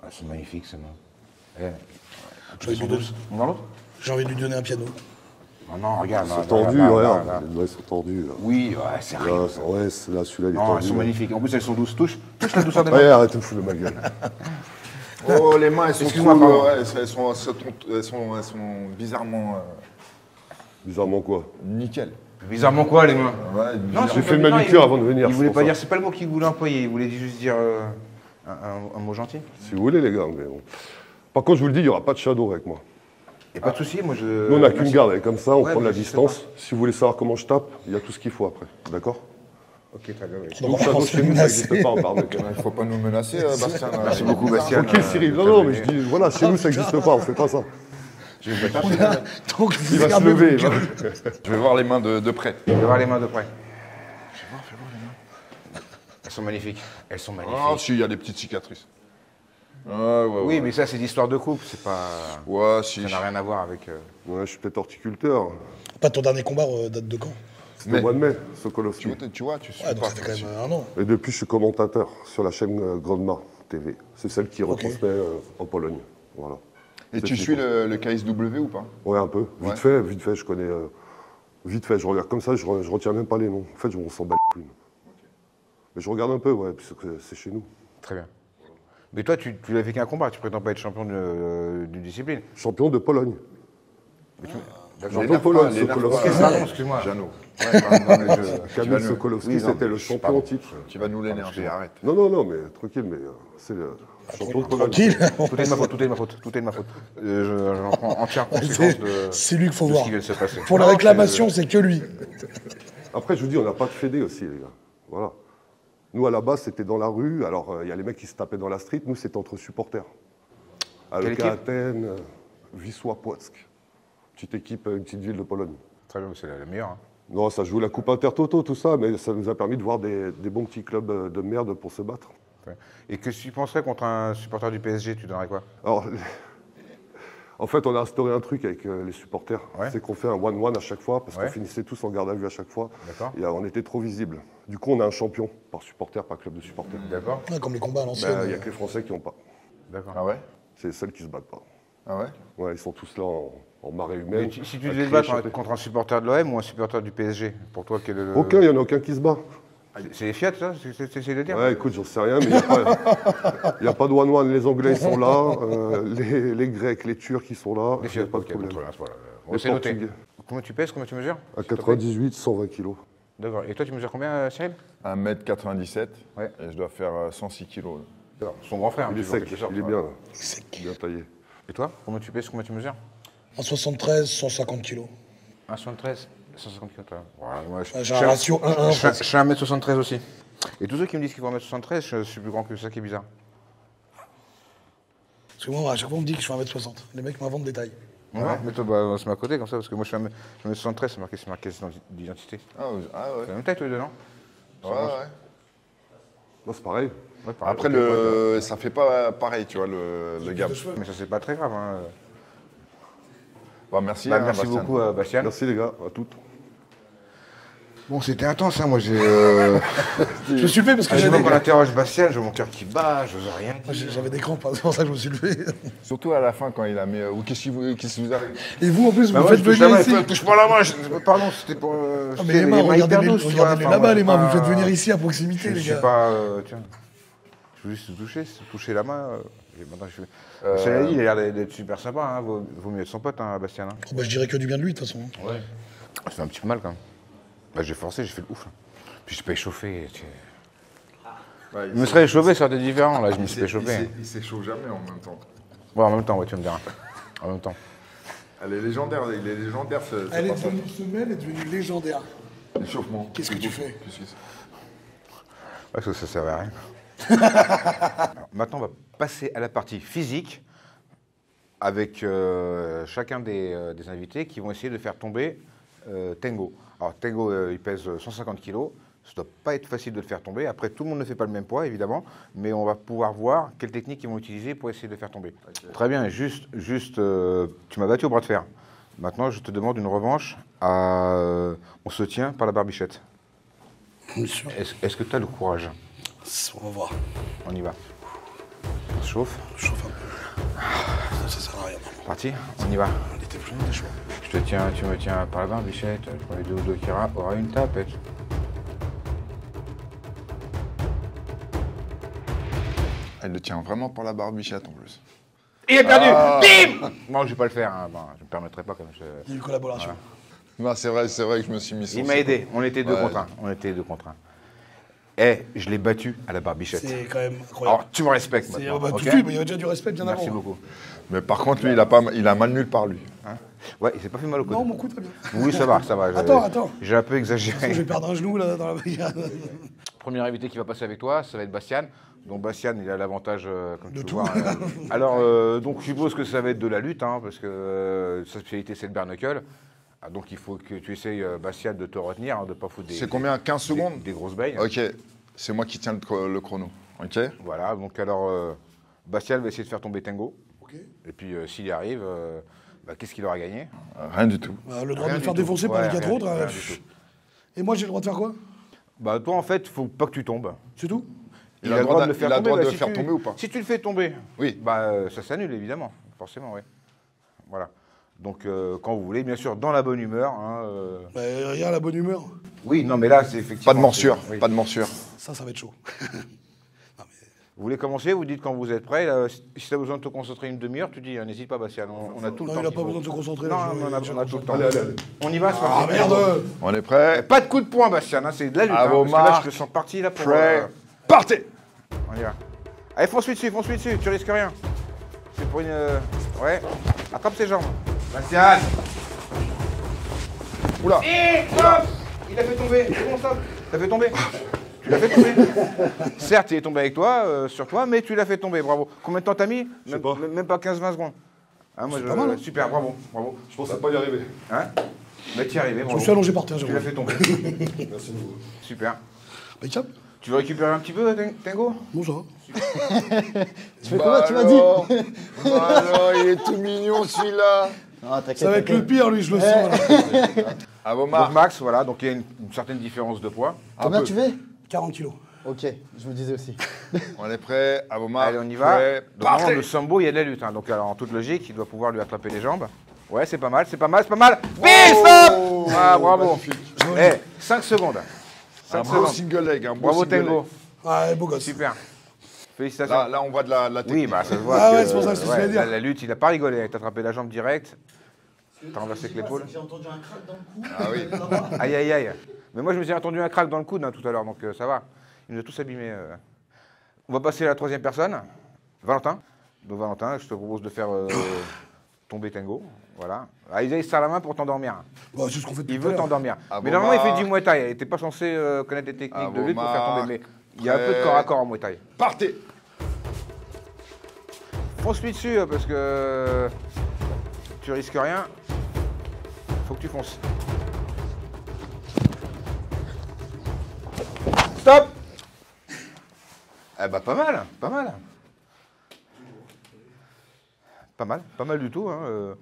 Ah, c'est magnifique ces mains. J'ai envie de lui On va l'autre. J'ai envie de lui donner un piano. Oh non, regarde. Ils là, sont tendus, là, là, regarde. là, là. Les doigts, ils sont tendus. Là. Oui, ouais, c'est rien. Là, ouais, là, celui-là, il est Non, tendu. elles sont là. magnifiques. En plus, elles sont douces. Touche la douceur des mains. Ouais, arrête de me foutre de ma gueule. Oh, les mains, elles sont Excuse-moi, cool, pardon. ouais, elles sont bizarrement Bizarrement quoi. nickel. Bizarrement quoi, les mains? Ouais, Non, J'ai fait le manucure avant de venir. Il voulait c'est pas pour dire, ça. c'est pas le mot qu'il voulait employer. Il voulait juste dire un mot gentil. Si vous voulez, les gars. Mais bon. Par contre, je vous le dis, il n'y aura pas de shadow avec moi. Et pas de souci, moi je. Nous, on n'a qu'une garde. Et comme ça, on Ouais, prend de la mais je sais distance. Si vous voulez savoir comment je tape, il y a tout ce qu'il faut après. D'accord? Ok, très bien. oui. Donc, shadow chez nous, ça n'existe pas en barbecue. Il ne faut pas nous menacer, Bastien. Merci beaucoup, Bastien. Ok, Cyril. Non, mais je dis, voilà, chez nous, ça n'existe pas. On fait pas ça. Donc, Il va se lever. il va- Je vais voir les mains de près. Je vais voir les mains de près. Fais voir les mains. Elles sont magnifiques. Elles sont magnifiques. Ah, si, il y a des petites cicatrices. Ouais. Oui, mais ça, c'est l'histoire de couple. C'est pas. Ouais, si. Ça n'a rien à voir avec. Ouais, je suis peut-être horticulteur. Pas ton dernier combat date de quand? C'était au mois de mai, Sokolovski. Tu vois, tu suis Ouais, donc pas. ça fait quand même un an. Et depuis, je suis commentateur sur la chaîne Grandma TV. C'est celle qui retransmet en Pologne. Voilà. Et C'est tu tout, suis quoi. le KSW ou pas? Ouais, un peu. Ouais. Vite fait, je connais. Vite fait, je regarde comme ça, je retiens même pas les noms. En fait, je m'en s'en bat les couilles. Mais je regarde un peu, ouais, parce que c'est chez nous. Très bien. Mais toi, tu l'as fait qu'un combat. Tu prétends pas être champion d'une discipline. Champion de Pologne. D'accord. Champion de Pologne, Sokolovski. Ok, pardon, excuse-moi. Jeannot. Ouais, pardon, non, mais je- Camille Sokolovski, Oui, non, c'était mais le je- champion pardon. en titre. Tu vas nous l'énerver, arrête. Non, mais tranquille, mais c'est le champion de Pologne. Tranquille. Tout est de ma faute, tout est de ma faute, tout est de ma faute. J'en prends entière conscience de C'est lui qu'il faut ce voir. qui vient de se passer. Pour la Non, réclamation, c'est que lui. Après, je vous dis, on n'a pas de fédé aussi, les gars. Voilà. Nous, à la base, c'était dans la rue. Alors, il y a les mecs qui se tapaient dans la street. Nous, c'était entre supporters. Avec équipe Athènes, Wisła Płock. Petite équipe, une petite ville de Pologne. Très bien, c'est la meilleure. Hein. Non, ça joue la Coupe Intertoto, tout ça, mais ça nous a permis de voir des bons petits clubs de merde pour se battre. Ouais. Et que si tu penserais contre un supporter du PSG, tu donnerais quoi? Alors, en fait, on a instauré un truc avec les supporters. Ouais. C'est qu'on fait un 1-1 à chaque fois, parce Ouais. qu'on finissait tous en garde à vue à chaque fois. D'accord. Et on était trop visibles. Du coup, on a un champion par supporter, par club de supporters. D'accord. Ouais, comme les combats à l'ancienne. Il n'y a que les Français qui n'ont pas. D'accord. Ah ouais? C'est les seuls qui se battent pas. Ah ouais? Ouais, ils sont tous là en marée Mais humaine. si tu à devais te crier, battre chanter. contre un supporter de l'OM ou un supporter du PSG, pour toi, quel est le. Aucun, il n'y en a aucun qui se bat. C'est les Fiat, ça? C'est de dire? Ouais, écoute, j'en sais rien, mais il n'y a pas de one-one. Les Anglais, ils sont là. Les Grecs, les Turcs, ils sont là. Les Il Fiat, n'y a pas de ok, problème. très bien, voilà. Les C'est noté. Portugais. Combien tu pèses? Combien tu mesures? À s'il te plaît 98, 120 kilos. D'accord. Et toi, tu mesures combien, Cyril? 1m97 Ouais. et je dois faire 106 kilos. D'accord. Son grand frère, Il est tu vois, en sec, quelque sorte, il est ouais. bien, là. Sec. Bien taillé. Et toi, combien tu pèses? Combien tu mesures? En 73, 150 kilos. 1,73, 150 kg. Ouais, moi, J'ai un ratio 1-1. je suis 1m73 aussi. Et tous ceux qui me disent qu'ils vont 1m73, je suis plus grand que ça qui est bizarre. Parce que moi, à chaque fois, on me dit que je fais 1m60. Les mecs m'inventent des tailles. Ouais. Mais toi, on se met à côté comme ça, parce que moi je suis 1m73, c'est marqué d'identité. Ah ouais. C'est la même taille, tous les deux, non? Ouais. Non, c'est pareil. Ouais, pareil. Après, ça fait pas pareil, tu vois, le gap. Mais ça, c'est pas très grave. Hein. Bah, merci. Bah, hein, merci Bastien. beaucoup, Bastien. Merci, les gars, à toutes. Bon, c'était intense, hein. Moi, j'ai. Je me suis levé parce que Chaque fois j'avais qu'on interroge Bastien, j'ai mon cœur qui bat, je n'ose rien. j'avais des crampes, hein, c'est pour ça que je me suis levé. Surtout à la fin, quand il a mis. Qu'est-ce qui vous arrive? Et vous, en plus, vous Bah, me moi, faites je touche la venir main, ici. touche pas la main, pardon, c'était pour. Ah, mais les mains, hyper regardez-les douces, tu vois, regardez-les enfin, là-bas, ouais, les mains, pas- vous faites venir ici à proximité, Je les suis gars. pas. Tiens. faut juste se toucher la main. Et maintenant, cela dit, il a l'air d'être super sympa. Hein. Vaut mieux être son pote, hein, Bastien. Hein. Oh, bah, je dirais que du bien de lui, de toute façon. Ouais. Ça fait un petit peu mal quand même. Bah, j'ai forcé, j'ai fait le ouf. Là. Puis je suis pas échauffé. Ouais, il me serait échauffé, ça aurait été différent. Là, je me suis pas échauffé. Il s'échauffe jamais en même temps. Ouais, en même temps, ouais, tu vas me dire. En même temps. Elle est légendaire, il est légendaire ce Elle est passage. devenue semelle, est devenue légendaire. L'échauffement. Qu'est-ce que tu fais? Parce que ça servait à rien. Alors, maintenant, on va passer à la partie physique avec chacun des invités qui vont essayer de faire tomber Tengo. Alors, Tengo, il pèse 150 kg. Ça ne doit pas être facile de le faire tomber. Après, tout le monde ne fait pas le même poids, évidemment, mais on va pouvoir voir quelles techniques ils vont utiliser pour essayer de le faire tomber. Okay. Très bien, juste tu m'as battu au bras de fer. Maintenant, je te demande une revanche. On se tient par la barbichette. Est-ce que tu as le courage? On va voir. On y va. On se chauffe. Je chauffe un peu. Ça sert à rien. Parti, on y va. Il était plus loin, chaud. Je te tiens, tu me tiens par la barbichette. Le premier dos qui aura une tapette. Elle le tient vraiment par la barbichette en plus. Il est perdu. Bim. Non, je vais pas le faire. Hein. Bon, je ne me permettrai pas comme je... Il y a eu une collaboration. Voilà. Non, c'est vrai que je me suis mis sur il m'a aidé. On était deux contre un. On était deux contre un. Eh, je l'ai battu à la barbichette. C'est quand même incroyable. Alors, tu me respectes maintenant. Bah, okay? Tout de suite, il y a déjà du respect bien avant. Merci beaucoup. Mais par contre, lui, il a mal nulle part, lui. Hein? Ouais, il s'est pas fait mal au coude. Non, mon coup, très bien. Oui, ça va. Attends. J'ai un peu exagéré. Je vais perdre un genou là dans la brigade. Premier invité qui va passer avec toi, ça va être Bastien. Donc Bastien, il a l'avantage, comme de tu tout. vois. Alors, donc je suppose que ça va être de la lutte, hein, parce que sa spécialité, c'est le bare knuckle. Ah, donc il faut que tu essayes, Bastien, de te retenir, hein, de ne pas foutre des... C'est combien? 15 secondes? Des grosses bailles. Ok, c'est moi qui tiens le chrono. Ok. Voilà, donc alors, Bastien va essayer de faire tomber Tengo. Okay. Et puis s'il y arrive, qu'est-ce qu'il aura gagné? Rien du tout. Le droit de me faire défoncer par les 4 autres. Et moi, j'ai le droit de faire quoi? Bah toi, en fait, il faut pas que tu tombes. C'est tout? Il a le droit de le faire tomber. Il a le droit de le faire tomber ou pas? Si tu le fais tomber, oui. Ça s'annule, évidemment. Forcément, oui. Voilà. Donc, quand vous voulez, bien sûr, dans la bonne humeur. Hein, rien à la bonne humeur. Oui, non, mais là, c'est effectivement... Pas de morsure, pas de morsure. Ça va être chaud. Vous voulez commencer? Vous dites quand vous êtes prêt. Là, si tu as besoin de te concentrer une demi-heure, tu dis, n'hésite pas, Bastien. On a tout le temps. Non, il n'a pas besoin de se concentrer. Non, on a tout le temps. Allez. On y va, c'est parti. Ah, merde! On est prêt? Pas de coup de poing, Bastien, hein, c'est de la lutte. Parce que là, je te sens parti, là, pour... Prêt. Partez! On y va. Allez, fonce-lui dessus, tu risques rien. C'est pour une... Ouais. Attrape ses jambes. Bastien! Oula! Et stop! Il a fait tomber. C'est bon, stop. T'as fait tomber. Tu l'as fait tomber. Certes, il est tombé avec toi, sur toi, mais tu l'as fait tomber, bravo. Combien de temps t'as mis? Même pas 15-20 secondes. Hein, moi, pas mal, hein. Super, bravo. Je pensais pas y arriver. Hein? Mais t'y es arrivé, bravo. Je me suis allongé par terre, Tu l'as fait tomber. Merci beaucoup. Super. Impeccable. Tu veux récupérer un petit peu, Tengo? Non, ça va. Tu fais quoi? Tu m'as dit? Alors, il est tout mignon celui-là. Ça va être le pire, lui, je le sens. À vos Donc Max, voilà, donc il y a une certaine différence de poids. Combien tu fais? 40 kilos. Ok, je me disais aussi. On est prêt, à vos marques. Allez, on y va. Prêt, Donc, vraiment, le sambo, il y a de la lutte. Hein. Donc, alors, en toute logique, il doit pouvoir lui attraper les jambes. Ouais, c'est pas mal. Bim, stop! Ah, bravo. 5 secondes. Un beau single leg. Bravo, Tengo. Ouais, beau gosse. Super. Félicitations. Là, on voit de la technique. Oui, bah, ça se voit. Ah ouais, c'est pour ça que je voulais dire. La lutte, il a pas rigolé. Il t'a attrapé la jambe directe. T'as renversé avec l'épaule. J'ai entendu un crack dans le cou. Ah oui. Aïe, aïe, aïe. Mais moi, je me suis entendu un crack dans le coude tout à l'heure, donc ça va. Il nous a tous abîmés. On va passer à la troisième personne, Valentin. Donc Valentin, je te propose de faire tomber Tengo. Voilà. Ah, il se serre la main pour t'endormir. Bah, c'est ce qu'on fait Il veut t'endormir. Mais normalement, il fait du Muay Thai. Il n'était pas censé connaître des techniques de lutte pour faire tomber. Mais il y a un peu de corps à corps en Muay Thai. Partez! Fonce-lui dessus parce que tu risques rien. Faut que tu fonces. Stop! Eh bah pas mal. Pas mal du tout. Hein.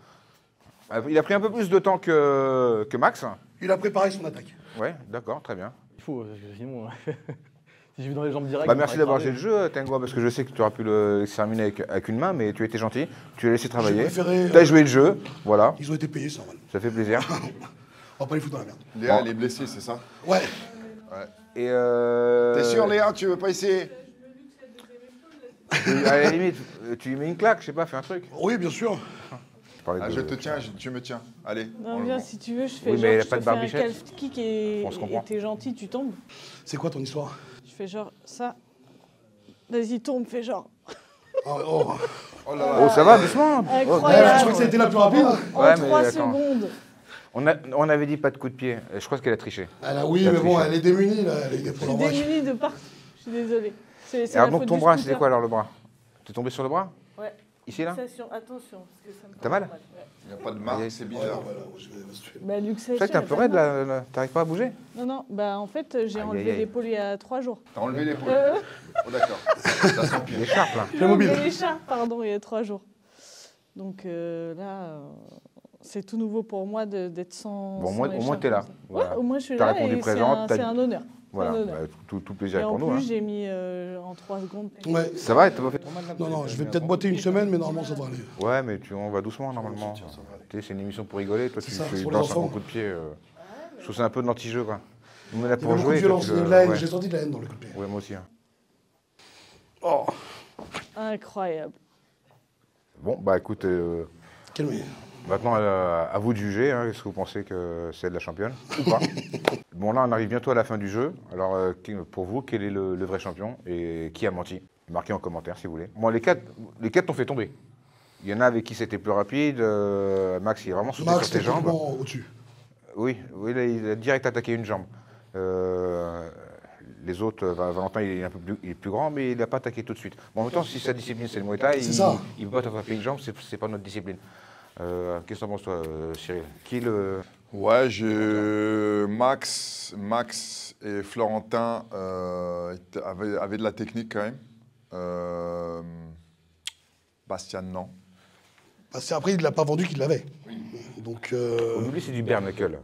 Il a pris un peu plus de temps que Max. Il a préparé son attaque. Ouais, d'accord, très bien. Il faut, parce que sinon, si je vais dans les jambes directes... Bah merci d'avoir joué le jeu, Tengo, parce que je sais que tu aurais pu le exterminer avec une main, mais tu as été gentil, tu l'as laissé travailler. Tu as joué le jeu, voilà. Ils ont été payés, ça, voilà. Ça fait plaisir. On va pas les foutre dans la merde. Léa, elle est blessée, c'est ça? Ouais. Et T'es sûr, Léa, tu veux pas essayer? À la limite, tu lui mets une claque, je sais pas, fais un truc. Oui, bien sûr. Je te tiens, tu me tiens. Allez. Non, viens, si tu veux, je fais Oui, mais genre, elle a je pas te de fais un barbichette. calf kick et On se comprend. t'es gentil, tu tombes. C'est quoi ton histoire? Je fais genre ça. Vas-y, tombe, fais genre. Oh. Oh, ça va, doucement. Je Incroyable. crois que ça a été la plus rapide. En Ouais, mais 3 attends. secondes. On avait dit pas de coup de pied. Je crois qu'elle a triché. Oui, mais bon, elle est démunie, là. Elle est Je pour suis la braque. démunie de partout. Je suis désolée. C'est Alors la donc faute ton du bras, scooter. c'était quoi alors le bras? T'es tombé sur le bras? Ouais. Ici là? Attention, attention, parce que ça me fait T'as mal? Ouais. Il n'y a pas de marque, c'est bizarre. Bah, Luc C'est vrai que t'es un peu raide là, t'arrives pas à bouger? Non, non, bah en fait, j'ai Aïe, enlevé aïe, aïe. l'épaule il y a 3 jours. T'as enlevé l'épaule. Oh, d'accord. Ça s'empire. L'écharpe là. J'ai enlevé l'écharpe, pardon, il y a 3 jours. Donc là, c'est tout nouveau pour moi d'être sans. Bon, au sans moins t'es écharpe là. comme ça. Voilà. Ouais, au moins je suis T'as là répondu et présente, c'est un honneur. Voilà, C'est un honneur. bah, tout plaisir Et pour en nous. plus, Hein. j'ai mis en 3 secondes. Ouais. Ça va, t'as pas fait trop mal là? Non, je vais peut-être boiter une semaine, mais normalement, ça va aller. Ouais, mais on va doucement normalement. Tu sais, c'est une émission pour rigoler. Toi, tu ça, fais pour danses les un bon enfants. coup de pied. Je trouve ça un peu de l'anti-jeu quoi. On est là Il y pour avait beaucoup de jouer. violence, toi, il y a tu- de la haine. ouais. J'ai senti de la haine dans le coup de pied. Ouais, moi aussi. Hein. Oh, Incroyable. Bon, bah écoute, calmez. maintenant à vous de juger. Hein, est-ce que vous pensez que c'est de la championne ou pas? Bon, là, on arrive bientôt à la fin du jeu. Alors, pour vous, quel est le vrai champion et qui a menti? Marquez en commentaire si vous voulez. Moi, les quatre t'ont fait tomber. Il y en a avec qui c'était plus rapide. Max, il est vraiment sauté Max, sur tes c'était jambes. complètement au-dessus. Oui, là, il a direct attaqué une jambe. Les autres, Valentin, il est plus grand, mais il n'a pas attaqué tout de suite. Bon, en même temps, si sa discipline, c'est le Muay Thai, C'est ça. il ne peut pas t'attraper une jambe, c'est pas notre discipline. Qu'est-ce que tu en penses, toi, Cyril? Qui est le... Ouais, Max et Florentin avaient de la technique quand même. Bastien, non. Parce qu'après, il ne l'a pas vendu qu'il l'avait. Donc, Lui, c'est du bare knuckle.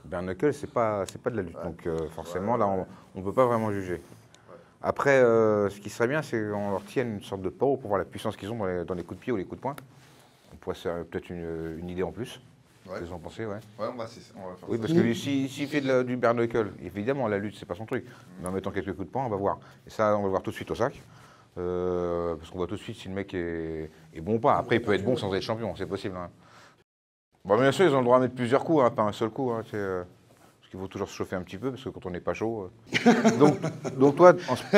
Bare knuckle, c'est pas de la lutte. Donc, forcément, là, on ne peut pas vraiment juger. Après, ce qui serait bien, c'est qu'on leur tienne une sorte de power pour voir la puissance qu'ils ont dans les coups de pied ou les coups de poing. On pourrait se faire peut-être une idée en plus. Ouais. Qu'est-ce que vous en pensez? Ouais. Ouais, on va faire Oui, ça. parce que lui, s'il fait du bare knuckle, évidemment, la lutte, c'est pas son truc. Mais en mettant quelques coups de poing, on va voir. Et ça, on va le voir tout de suite au sac. Parce qu'on voit tout de suite si le mec est bon ou pas. Après, il peut être bon sans être champion, c'est possible. Hein. Bon, bien sûr, ils ont le droit à mettre plusieurs coups, hein, pas un seul coup. Hein, parce qu'il faut toujours se chauffer un petit peu, parce que quand on n'est pas chaud. Donc toi,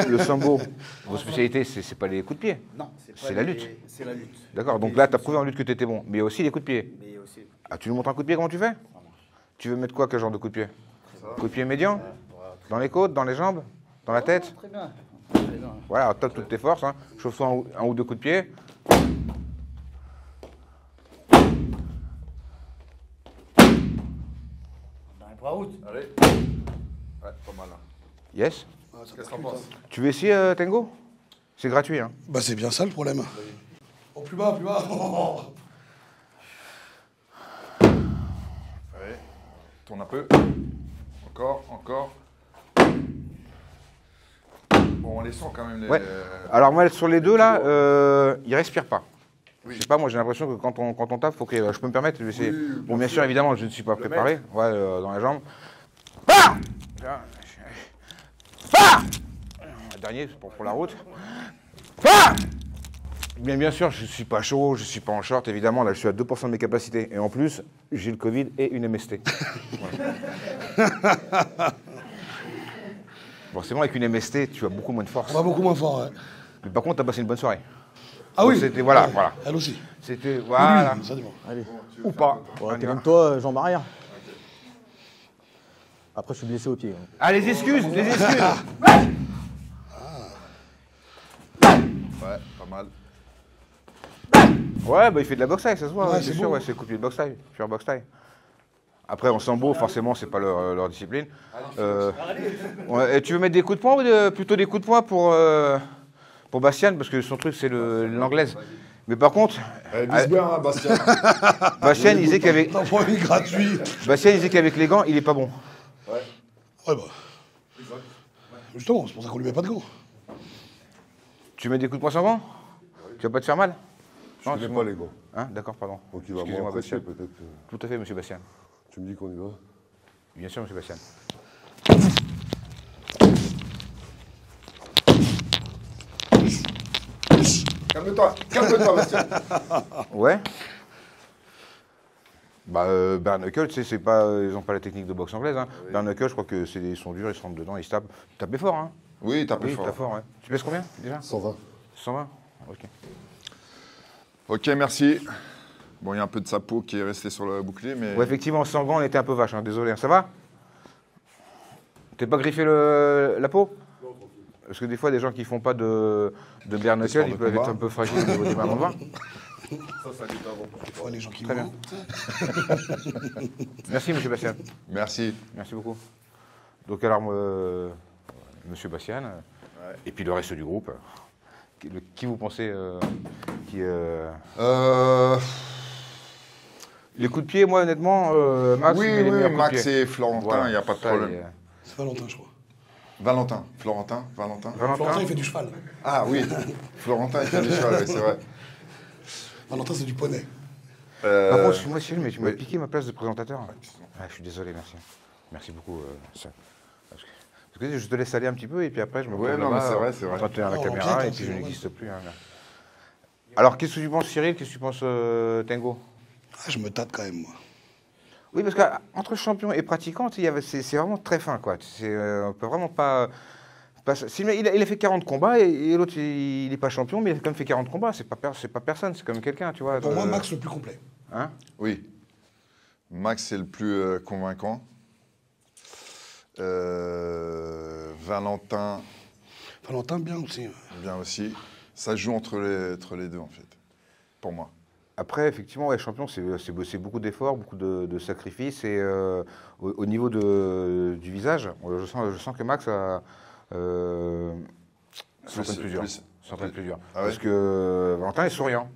le sambo, votre spécialité, c'est pas les coups de pied. Non, c'est la lutte. C'est la lutte. D'accord, donc là, tu as prouvé en lutte que tu étais bon. Mais il y a aussi les coups de pied. Mais aussi. Ah, tu nous montres un coup de pied, comment tu fais? Tu veux mettre quoi, quel genre de coup de pied? Coup de pied médian? Dans les côtes, dans les jambes? Dans la tête? Très bien. Voilà, alors tape toutes tes forces, hein. Chauffe-toi un ou deux coups de pied. Dans les bras hautes. Allez. Ouais, pas mal. Hein. Yes. Qu'est-ce que t'en penses? Tu veux essayer, Tango? C'est gratuit, hein. bah, c'est bien ça le problème. Oh, plus bas, plus bas. Allez. Tourne un peu. Encore. Bon, on les sent quand même. Ouais. Alors moi, sur les deux, là, ils respirent pas. Je sais pas, moi j'ai l'impression que quand on tape, faut que je peux me permettre de laisser. Bon, bien sûr, évidemment, je ne suis pas préparé. Ouais, dans la jambe. Ah Dernier pour la route. Bien sûr, je ne suis pas chaud, je ne suis pas en short, évidemment, là je suis à 2% de mes capacités. Et en plus, j'ai le Covid et une MST. Bon, c'est bon, avec une MST, tu as beaucoup moins de force. On va beaucoup moins fort, ouais. Mais par contre, tu as passé une bonne soirée. Ah Donc, oui. C'était, voilà, Ouais, voilà. Elle aussi. C'était, voilà. Oui, ça dépend. Allez. Ou pas. Ouais, t'es comme toi, jambe arrière. Après, je suis blessé au pied. Hein. Ah, les excuses, les excuses. Ouais, pas mal. Ouais, bah il fait de la boxe taille, ça se voit, Ouais, ouais, c'est c'est sûr, beau. ouais, c'est coup de pied de boxe taille, pure boxe taille. Après, en sambo, forcément, c'est pas leur discipline. Ouais, et tu veux mettre des coups de poing ou plutôt des coups de poing pour Bastien, parce que son truc, c'est l'anglaise. Mais par contre, Vise bien, hein, Bastien. Bastien, il disait qu'avec T'en prends une gratuit. Bastien, il disait qu'avec les gants, il est pas bon. Ouais, bah. Justement, c'est pour ça qu'on lui met pas de gants. Tu mets des coups de poing sans gants? Tu vas pas te faire mal? Je connais pas les gants. Hein, d'accord, pardon. Donc il va Excusez-moi, m'apprécier Bastien. peut-être. Tout à fait, monsieur Bastien. Tu me dis qu'on y va. Bien sûr, monsieur Bastien. Calme-toi, Bastien. Ouais. Bah, bare knuckle, tu sais, c'est pas, ils n'ont pas la technique de boxe anglaise. Hein. Oui. Bare knuckle, je crois que ils sont durs, ils se rentrent dedans, ils se tapent. Tapez fort, hein. Oui, tapez fort. Tapez fort, ouais. Tu pèses combien déjà? 120. 120. Ok. Ok, merci. Bon, il y a un peu de sa peau qui est restée sur le bouclier, mais... Ouais, effectivement, sans gants, on était un peu vache, hein, désolé. Ça va? T'es pas griffé la peau? Non, tranquille. Parce que des fois, des gens qui font pas de bare knuckle, ils peuvent être un peu fragiles au niveau des mains droits. Ça dit avant. Il faut les gens qui Très bien. Merci, monsieur Bastien. Merci. Merci beaucoup. Donc, alors, monsieur Bastien, et puis le reste du groupe, qui vous pensez Les coups de pied, moi, honnêtement, Max, oui, il met les meilleurs coups de Max pied. et Florentin, il n'y a pas de problème. C'est Valentin, je crois. Valentin, Florentin. Florentin, il fait du cheval. Ah oui, Florentin, il fait du cheval, oui, c'est vrai. Valentin, c'est du poney. Par contre, moi, Cyril, mais tu m'as piqué ma place de présentateur. Ah, je suis désolé, merci. Merci beaucoup. Parce que je te laisse aller un petit peu et puis après, je me Ouais, non, mais c'est vrai, c'est vrai. Je tenir la Oh, caméra bien, et puis je c'est n'existe plus. Hein. Alors, qu'est-ce que tu penses, Cyril? Qu'est-ce que tu penses, Tengo? Ah, je me tâte quand même, moi. Oui, parce qu'entre champion et pratiquant, c'est vraiment très fin, quoi. On peut vraiment pas... il a fait 40 combats et l'autre, il n'est pas champion, mais il a quand même fait 40 combats. C'est pas personne, c'est comme quelqu'un, tu vois. Pour moi, Max, le plus complet. Hein? Oui. Max, c'est le plus convaincant. Valentin... Valentin, bien aussi. Bien aussi. Ça joue entre les deux, en fait, pour moi. Après, effectivement, ouais, champion, c'est beaucoup d'efforts, beaucoup de sacrifices. Et au niveau du visage, je sens que Max a certaines plus dures. Ah ouais? Parce que Valentin est souriant.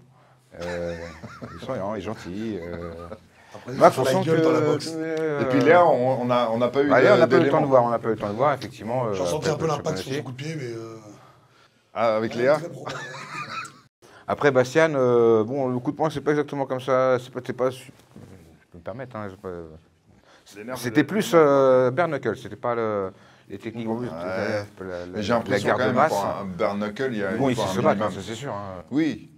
Il est souriant, il est gentil. Après, Max, on la sent gueule que... dans la boxe. Et puis Léa, on n'a pas eu Léa, on n'a pas eu le temps de d'éléments. voir, effectivement. J'en sentais un peu l'impact sur son son coup de pied, mais... Ah, avec Léa? très pro. Après, Bastien, bon, le coup de poing, c'est pas exactement comme ça. Je peux me permettre, hein, c'était plus bare knuckle, c'était pas les techniques en plus. Mais j'ai l'impression quand même pour un bare knuckle, il y a bon, ils se battent, minimum. ça c'est sûr. Hein. Oui.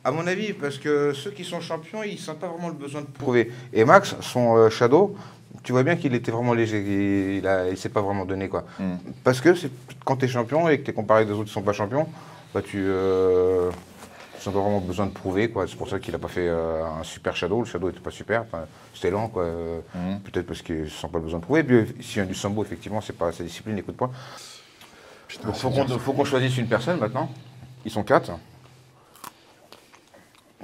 À mon avis, parce que ceux qui sont champions, ils sentent pas vraiment le besoin de prouver. Et Max, son shadow, tu vois bien qu'il était vraiment léger, il s'est pas vraiment donné, quoi. Parce que quand tu es champion et que tu es comparé avec des autres qui sont pas champions, bah tu n'as pas vraiment besoin de prouver, quoi. C'est pour ça qu'il a pas fait un super shadow. Le shadow était pas super, enfin, c'était lent, quoi. Peut-être parce qu'il ne sent pas le besoin de prouver. Et puis s'il y a du sambo, effectivement, c'est pas sa discipline, les coups de poing. Donc faut qu'on choisisse une personne maintenant. Ils sont 4.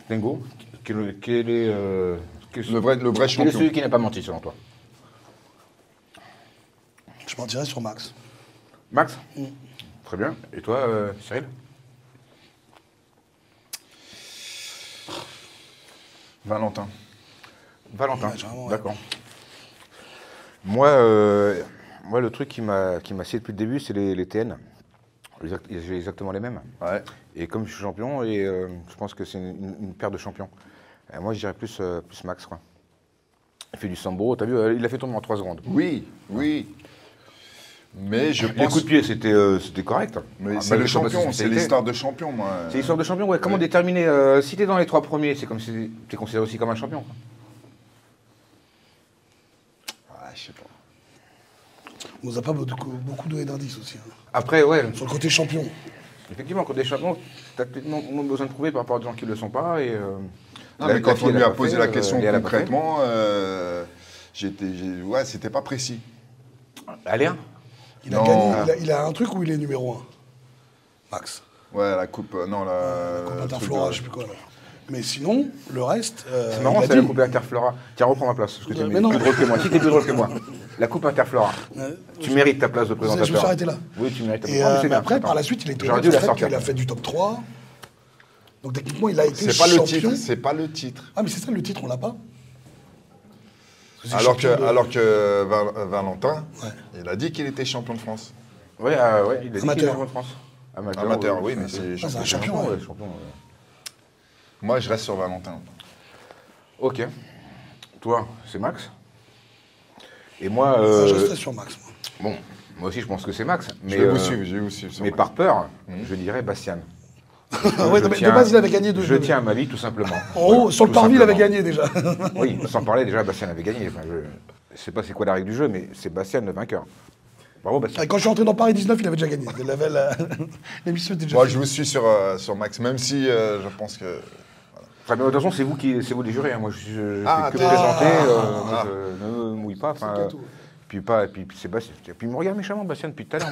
Tengo, quel est Le vrai champion. celui qui n'a pas menti selon toi? Je m'en dirais sur Max. Max? Très bien. Et toi, Cyril? Valentin. Valentin, Ouais, vraiment, ouais. d'accord. Moi, le truc qui m'a scié depuis le début, c'est les TN. J'ai exactement les mêmes. Ouais. Et comme je suis champion, et je pense que c'est une paire de champions. Moi, je dirais plus Max, quoi. Il fait du sambo, t'as vu, il a fait tomber en 3 secondes. Oui. Mais je Les pense... coups de pied, c'était correct. Mais c'est le champion, c'est l'histoire de champion, moi. C'est l'histoire de champion, ouais. Comment déterminer si t'es dans les 3 premiers, c'est comme si t'es considéré aussi comme un champion, quoi. Ah, je sais pas. On nous a pas beaucoup donné d'indices aussi. Hein. Après, ouais, Sur le côté champion. effectivement, quand t'es champion, t'as peut-être moins besoin de prouver par rapport à des gens qui ne le sont pas. Et, Non, mais quand on lui a posé la question Léa l'a pas fait. concrètement, ouais, c'était pas précis. Aléa? Il a Non. gagné, il a un truc où il est numéro 1. Max. Ouais, la coupe, non, la... Coupe le truc Interflora, de- je sais plus quoi. Là. Mais sinon, le reste. C'est marrant, il a c'est la dit. coupe Interflora. Tiens, reprends ma place, parce que t'es Mais non. plus drôle que moi. Si t'es plus drôle que moi. La coupe Interflora. Tu mérites ta place de Je me suis présentateur. arrêté là. Oui, tu mérites ta Et place. mais bien, après, attends. par la suite, il a été J'aurais honnête dû la sur le fait sortir. qu'il a fait du top 3. Donc techniquement, il a été C'est pas champion. le titre, c'est pas le titre. Ah, mais c'est ça le titre, on l'a pas. Parce que c'est Alors champion de- que Valentin, Ouais. il a dit qu'il était champion de France. Ouais, ouais, il a dit qu'il est Amateur. champion de France. Amateur, oui, mais c'est Ah, c'est un champion. champion. Ouais, champion. Moi, je reste sur Valentin. Ok. Toi, c'est Max. Et moi, Je resterai sur Max. bon, moi aussi, je pense que c'est Max. Mais, Je vais vous suivre, je vais vous suivre. sur mais Max. par peur, je dirais Bastien. Ouais, non, mais de base, il avait gagné 2. Je tiens à ma vie, tout simplement. En haut, sur le Tout parvis, il avait simplement. gagné déjà. Oui, sans parler, déjà, Bastien avait gagné. Enfin, je ne sais pas c'est quoi la règle du jeu, mais c'est Bastien le vainqueur. Bravo, Bastien. Quand je suis entré dans Paris 19, il avait déjà gagné. L'émission était déjà Moi, faite. je vous suis sur Max, même si je pense que. Enfin, mais de toute façon, c'est vous les jurés. Hein. Moi, je fais que t'es- présenter. Ah. Je ne me mouille pas. Enfin, gâteau. puis c'est Bastien. Puis il me regarde méchamment, Bastien, depuis tout à l'heure.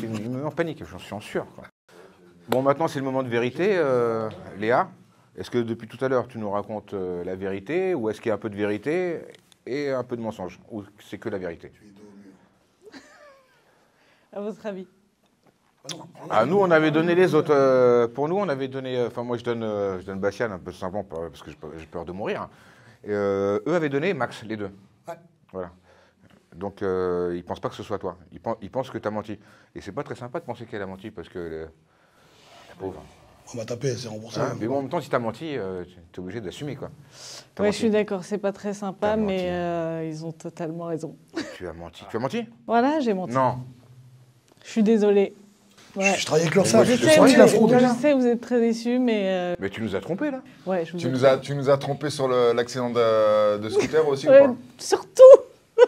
Il me met en panique, j'en suis en sueur. Quoi. Bon, maintenant, c'est le moment de vérité. Léa, est-ce que depuis tout à l'heure, tu nous racontes la vérité, ou est-ce qu'il y a un peu de vérité et un peu de mensonge, ou c'est que la vérité? À votre avis? Ah, nous, on avait donné les autres. Pour nous, on avait donné. Enfin, moi, je donne Bastien un peu simplement parce que j'ai peur de mourir. Hein. Et, eux avaient donné Max, les deux. Ouais. Voilà. Donc, ils ne pensent pas que ce soit toi. Ils pensent que tu as menti. Et c'est pas très sympa de penser qu'elle a menti parce que. La pauvre. On m'a tapé, c'est remboursé. Hein, mais bon, en même temps, si tu as menti, tu es obligé d'assumer, quoi. T'as Ouais, menti. je suis d'accord, c'est pas très sympa, T'as mais ils ont totalement raison. Tu as menti. Tu as menti? Voilà, j'ai menti. Non. Je suis désolée. Ouais. Je travaillais avec l'URSSAF, Je j'ai sais, senti la fraude. je sais, vous êtes très déçus, mais Mais tu nous as trompés, là. ouais, je vous Tu nous as trompé sur l'accident de scooter aussi Ouais, ou pas? surtout.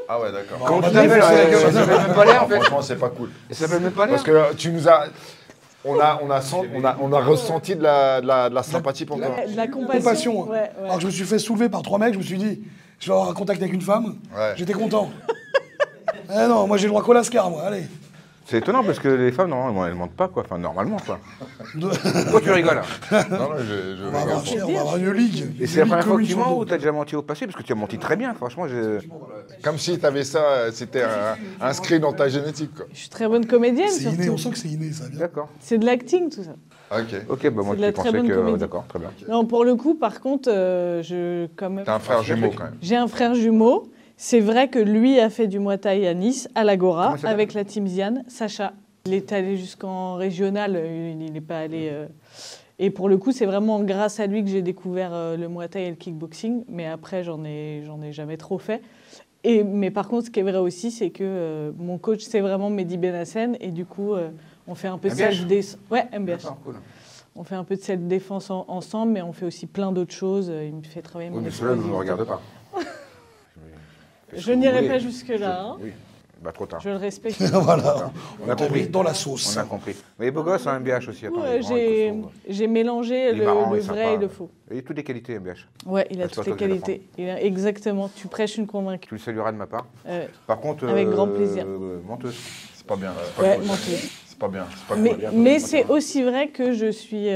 Ah ouais, d'accord. Comment bah, tu t'appelles? ça Ça s'appelle même pas l'air, en fait. Franchement, c'est pas cool. Ça s'appelle même pas l'air. Parce que tu nous as. On a ressenti de la sympathie pour toi. De la compassion. Compassion. Ouais, ouais. Alors que je me suis fait soulever par 3 mecs, je me suis dit, je vais avoir un contact avec une femme. Ouais. J'étais content. Eh non, moi j'ai le droit qu'au lascar, moi, allez. C'est étonnant parce que les femmes, normalement, elles ne mentent pas, quoi. Enfin, normalement, quoi. Pourquoi tu rigoles? Non, non, je On va avoir, regarde. on va avoir une ligue. Et c'est la première fois que tu mens ou t'as déjà menti au passé? Parce que tu as menti très bien, franchement. Comme si tu avais ça, c'était inscrit dans ta génétique, quoi. Je suis très bonne comédienne, C'est inné, on surtout. sent que c'est inné, ça vient. D'accord. C'est de l'acting, tout ça. Ok. Ok, bah moi C'est de je la très pensais bonne que. comédie. D'accord, très bien. Non, pour le coup, par contre, quand même. T'as un frère jumeau, quand même. J'ai un frère jumeau. C'est vrai que lui a fait du Muay Thai à Nice, à l'Agora, Comment il s'appelle avec la team Ziane, Sacha. Il est allé jusqu'en régional, il n'est pas allé. Et pour le coup, c'est vraiment grâce à lui que j'ai découvert le Muay Thai et le kickboxing. Mais après, j'en ai jamais trop fait. Mais par contre, ce qui est vrai aussi, c'est que mon coach, c'est vraiment Mehdi Benassen. Et du coup, on fait un peu de MBH? self-défense. Ouais, MBH. D'accord, cool. On fait un peu de self-défense ensemble, mais on fait aussi plein d'autres choses. Il me fait travailler Oui, mon mais cela ne nous explosivité. regarde pas. Je n'irai pas jusque-là. Hein. Oui, bah trop tard. Je le respecte. Voilà, On a compris. dans la sauce. On a compris. Mais les beaux gosses, un MBH aussi. Attends, Ouais, il est grand, il est j'ai costaud. j'ai mélangé Il est marrant, le il est vrai sympa. et le faux. Il a toutes les qualités, MBH. Ouais, il a Laisse-toi toutes les toquer la qualités. Exactement. Tu prêches une convaincue. Tu le salueras de ma part. Euh, Par contre. Avec grand plaisir. Menteuse. C'est pas bien. C'est pas ouais, cool. menteuse. C'est pas bien. C'est pas Mais, cool. mais c'est aussi vrai que je suis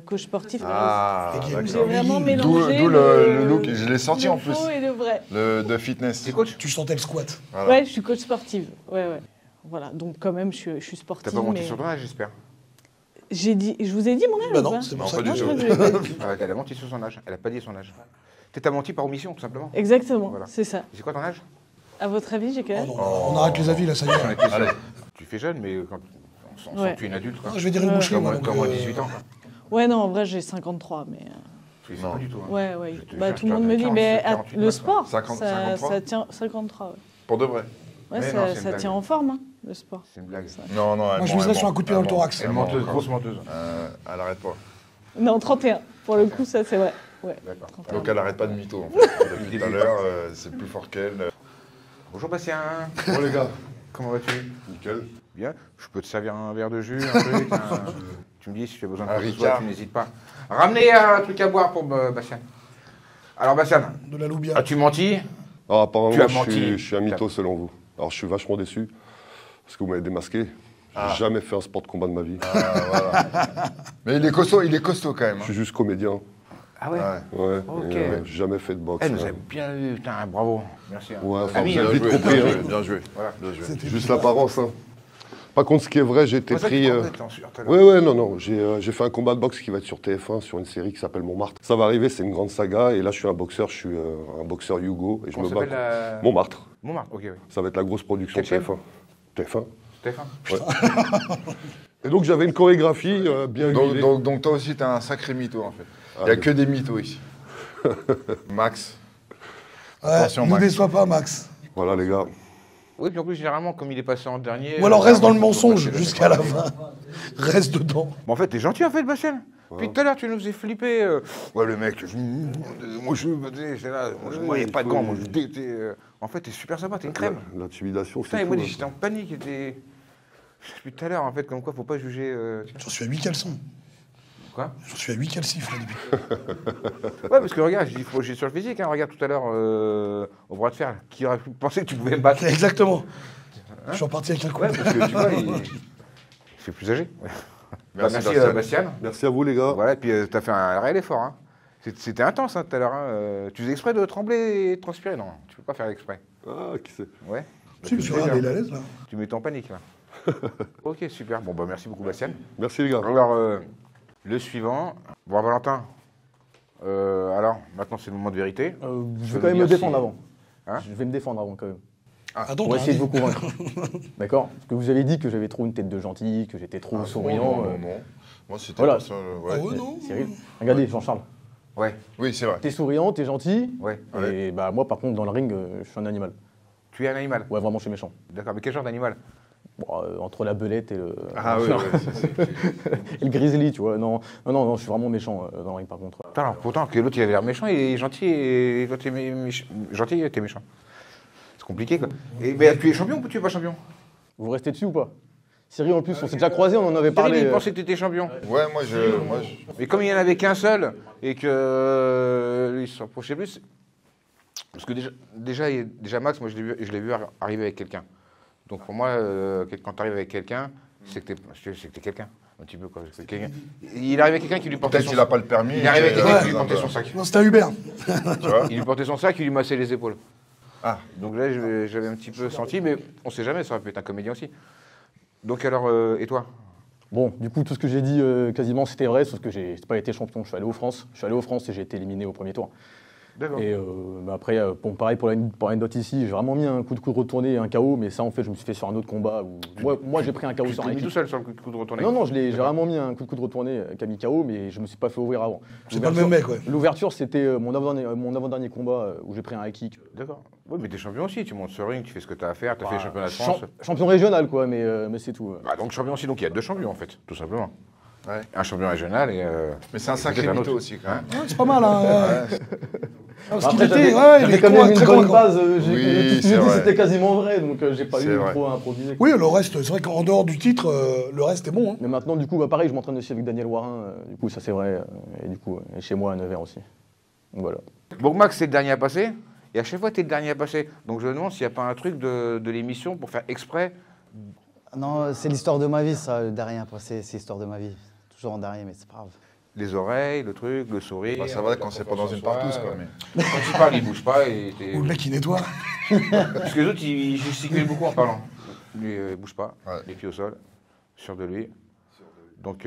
coach sportif. Ah, Et J'ai d'accord. vraiment D'où mélangé D'où le look. Je l'ai sorti le en plus. faux et le vrai. De fitness. C'est coach? Tu sentais le squat. Voilà. Ouais, je suis coach sportive. Ouais, ouais. Voilà, donc quand même, je suis sportive. T'as pas menti mais sur ton âge, j'espère. je vous ai dit mon âge Bah ou non, pas c'est pour Non, ça pas que du je- tout. Je l'ai pas dit. Elle a menti sur son âge. Elle a pas dit son âge. T'as menti par omission, tout simplement. Exactement, Voilà. c'est ça. Et c'est quoi ton âge? À votre avis, j'ai quel âge Oh non, on arrête les avis là, ça y est. Allez. Tu fais jeune, mais quand on sent Ouais. que tu es une adulte. Quoi. Je vais dire une boucherie, Comme moi. comme moi, 18 ans. Quoi. Ouais, non, en vrai, j'ai 53, mais... Tu sais pas du tout. Hein. Ouais, ouais. Je te Bah, jure, tout le tu monde as me dit, 47, mais 48 le mois, sport, 50, ça 53? tient 53, ouais. Pour de vrai. Ouais, Mais ça, non, c'est une ça blague. tient en forme, hein, le sport. C'est une blague. Non, non. Moi, je miserais sur un coup de pied dans le thorax. Elle menteuse, grosse menteuse. Elle arrête pas. Non, 31. Pour le coup, ça, c'est vrai. Ouais. D'accord. 31. Donc elle arrête pas de mytho. En fait. Depuis tout à l'heure, c'est plus fort qu'elle. Bonjour Bastien. Bon les gars, Comment vas-tu? nickel. Bien. Je peux te servir un verre de jus, un truc. Tu me dis si tu as besoin de Un quoi que ce soit, Ricard. tu n'hésites pas. Ramenez un truc à boire pour Bastien. Alors Bastien, De la loubia. as-tu menti? Alors apparemment, Tu as je menti. suis un mytho selon vous. Alors je suis vachement déçu parce que vous m'avez démasqué. Ah. J'ai jamais fait un sport de combat de ma vie. Mais il est costaud quand même. Je suis juste comédien. Ah ouais. Ouais. Ouais. Ok. Et, j'ai jamais fait de boxe. Elle nous a hein. bien eu, putain, bravo. Merci. hein. Ouais, enfin, Ami, vous avez hein, vite joué, compris. bien hein. joué. Bien joué. Voilà. Bien joué. Juste l'apparence. Hein. Par contre, ce qui est vrai, j'ai été C'est pour ça que pris. tu crois que t'es en sueur, tout à l'heure. Ouais, non. J'ai fait un combat de boxe qui va être sur TF1, sur une série qui s'appelle Montmartre. Ça va arriver, c'est une grande saga. Et là, je suis un boxeur Yougo. Et je Comment me bats. s'appelle la... Montmartre. Montmartre, ok, oui. Ça va être la grosse production Quelle chaîne TF1. TF1. Stéphane. Et donc, j'avais une chorégraphie bien huilée. Donc toi aussi, t'es un sacré mytho en fait. Il n'y a que des mythos ici. Max. Ouais, Attention, ne Max. déçois pas, Max. Voilà, les gars. Oui, puis en plus, généralement, comme il est passé en dernier. Ou alors reste dans le généralement, mensonge faut passer jusqu'à la fin. Reste dedans. Bon, en fait, t'es gentil, en fait, Bastien. Puis tout à l'heure, tu nous faisais flipper. Ouais, le mec, moi, j'étais là. Moi, il n'y a pas de gants. Moi, en fait, t'es super sympa, t'es une crème. L'intimidation, Putain, c'est et moi, fou, j'étais en panique. Depuis tout à l'heure, en fait, comme quoi, faut pas juger. J'en suis à 8 caleçons. Quoi? J'en suis à 8 calcifs, là, depuis. Ouais, parce que regarde, je dis, faut juger sur le physique. Hein. Regarde tout à l'heure, au bras de fer, qui aurait pu penser que tu pouvais me battre? Exactement. Je suis reparti avec un coup. Ouais, parce que tu vois, il fait plus âgé. Ouais. Merci Bastien. Merci à vous, les gars. Voilà, et puis t'as fait un réel effort. Hein. C'était intense tout à l'heure. Hein. Tu faisais exprès de trembler et de transpirer? Non, tu peux pas faire exprès. Ah, qui c'est? Ouais. Si, monsieur, regarde, il est à l'aise, là. Tu mets en panique, là. Ok, super. Bon, bah merci beaucoup, Bastien. Merci, les gars. Alors, le suivant. Bon, Valentin. Alors, maintenant, c'est le moment de vérité. Je vais quand même me défendre avant. Hein? Je vais me défendre avant, quand même. Attends, Pour essayer de vous convaincre. D'accord? Parce que vous avez dit que j'avais trop une tête de gentil, que j'étais trop souriant. Non. Moi, c'était Voilà. pas ça. Ouais. Ah ouais, non. Cyril, regardez, Jean-Charles. Ouais, Oui, c'est vrai. T'es souriant, t'es gentil. ouais. Et bah moi, par contre, dans le ring, je suis un animal. Tu es un animal. Ouais, vraiment, je suis méchant. D'accord, mais quel genre d'animal? Bon, entre la belette et le. Ah oui, et le grizzly, tu vois. Non, je suis vraiment méchant dans le ring, par contre. Putain, alors, pourtant, que l'autre, il avait l'air méchant, il est gentil, et toi, t'es gentil et t'es méchant. C'est compliqué, quoi. Et, mais tu es champion ou tu es pas champion? Vous restez dessus ou pas? Cyril, en plus, on s'est déjà croisés, on en avait Cyril, parlé. il pensait que tu étais champion. Ouais, moi, je... Mais comme il n'y en avait qu'un seul, et que il se rapprochait plus. Parce que déjà Max, moi, je l'ai vu arriver avec quelqu'un. Donc pour moi, quand tu arrives avec quelqu'un, c'est que t'es quelqu'un. Un petit peu, quoi. Il arrive avec quelqu'un qui lui portait Peut-être qu'il n'a pas le permis. Il arrive avec quelqu'un qui lui portait son sac. Non, c'était un Uber. Tu vois? Il lui portait son sac, il lui massait les épaules. Ah. Donc là, j'avais un petit peu senti, mais on sait jamais, ça aurait pu être un comédien aussi. Donc alors, et toi? Bon, du coup, tout ce que j'ai dit, quasiment, c'était vrai, sauf que j'ai pas été champion. Je suis allé aux France et j'ai été éliminé au premier tour. D'accord. Et après, bon, pareil pour l'anecdote ici, j'ai vraiment mis un coup de coude retourné et un KO, mais ça, en fait, je me suis fait sur un autre combat. Où... Moi j'ai pris un KO Tu sur t'es un mis tout équipe. seul sur le coup de retourné? Non, j'ai vraiment mis un coup de coude retourné qui a mis KO, mais je me suis pas fait ouvrir avant. C'est pas le même mec, ouais. L'ouverture, c'était mon avant-dernier combat où j'ai pris un high kick. D'accord. Oui, mais t'es champion aussi, tu montes sur ring, tu fais ce que t'as à faire, t'as fait le championnat de France. Champion régional, quoi, mais c'est tout. Bah, donc champion aussi, donc il y a deux champions en fait, tout simplement. Ouais. Un champion régional et... Mais c'est un sacré peut-être un mytho autre. aussi, quand même. Ouais, c'est pas mal, hein. Parce qu'il Après, était, j'avais il est quand même une très bonne convaincant. base. Oui, Tout ce que c'est j'ai dit, vrai. c'était quasiment vrai, donc j'ai pas C'est eu vrai. trop à improviser. Oui, le reste, c'est vrai qu'en dehors du titre, le reste est bon. Hein. Mais maintenant, du coup, bah, pareil, je m'entraîne aussi avec Daniel Warin, du coup, ça c'est vrai, et du coup, et chez moi à Nevers aussi. Donc voilà. Bon, Max, c'est le dernier à passer, et à chaque fois, t'es le dernier à passer. Donc je me demande s'il n'y a pas un truc de l'émission pour faire exprès. Non, c'est l'histoire de ma vie, ça, le dernier à passer, c'est l'histoire de ma vie. Toujours en dernier, mais c'est pas grave. Les oreilles, le truc, le sourire. Bah, ça va quand c'est pas dans une partouze, quoi. Mais... Quand tu parles, il bouge pas et t'es... Ou le mec, il nettoie. Parce que les autres, ils gesticulent beaucoup en parlant. Lui, il bouge pas, Ouais. les pieds au sol, sûr de lui. Donc,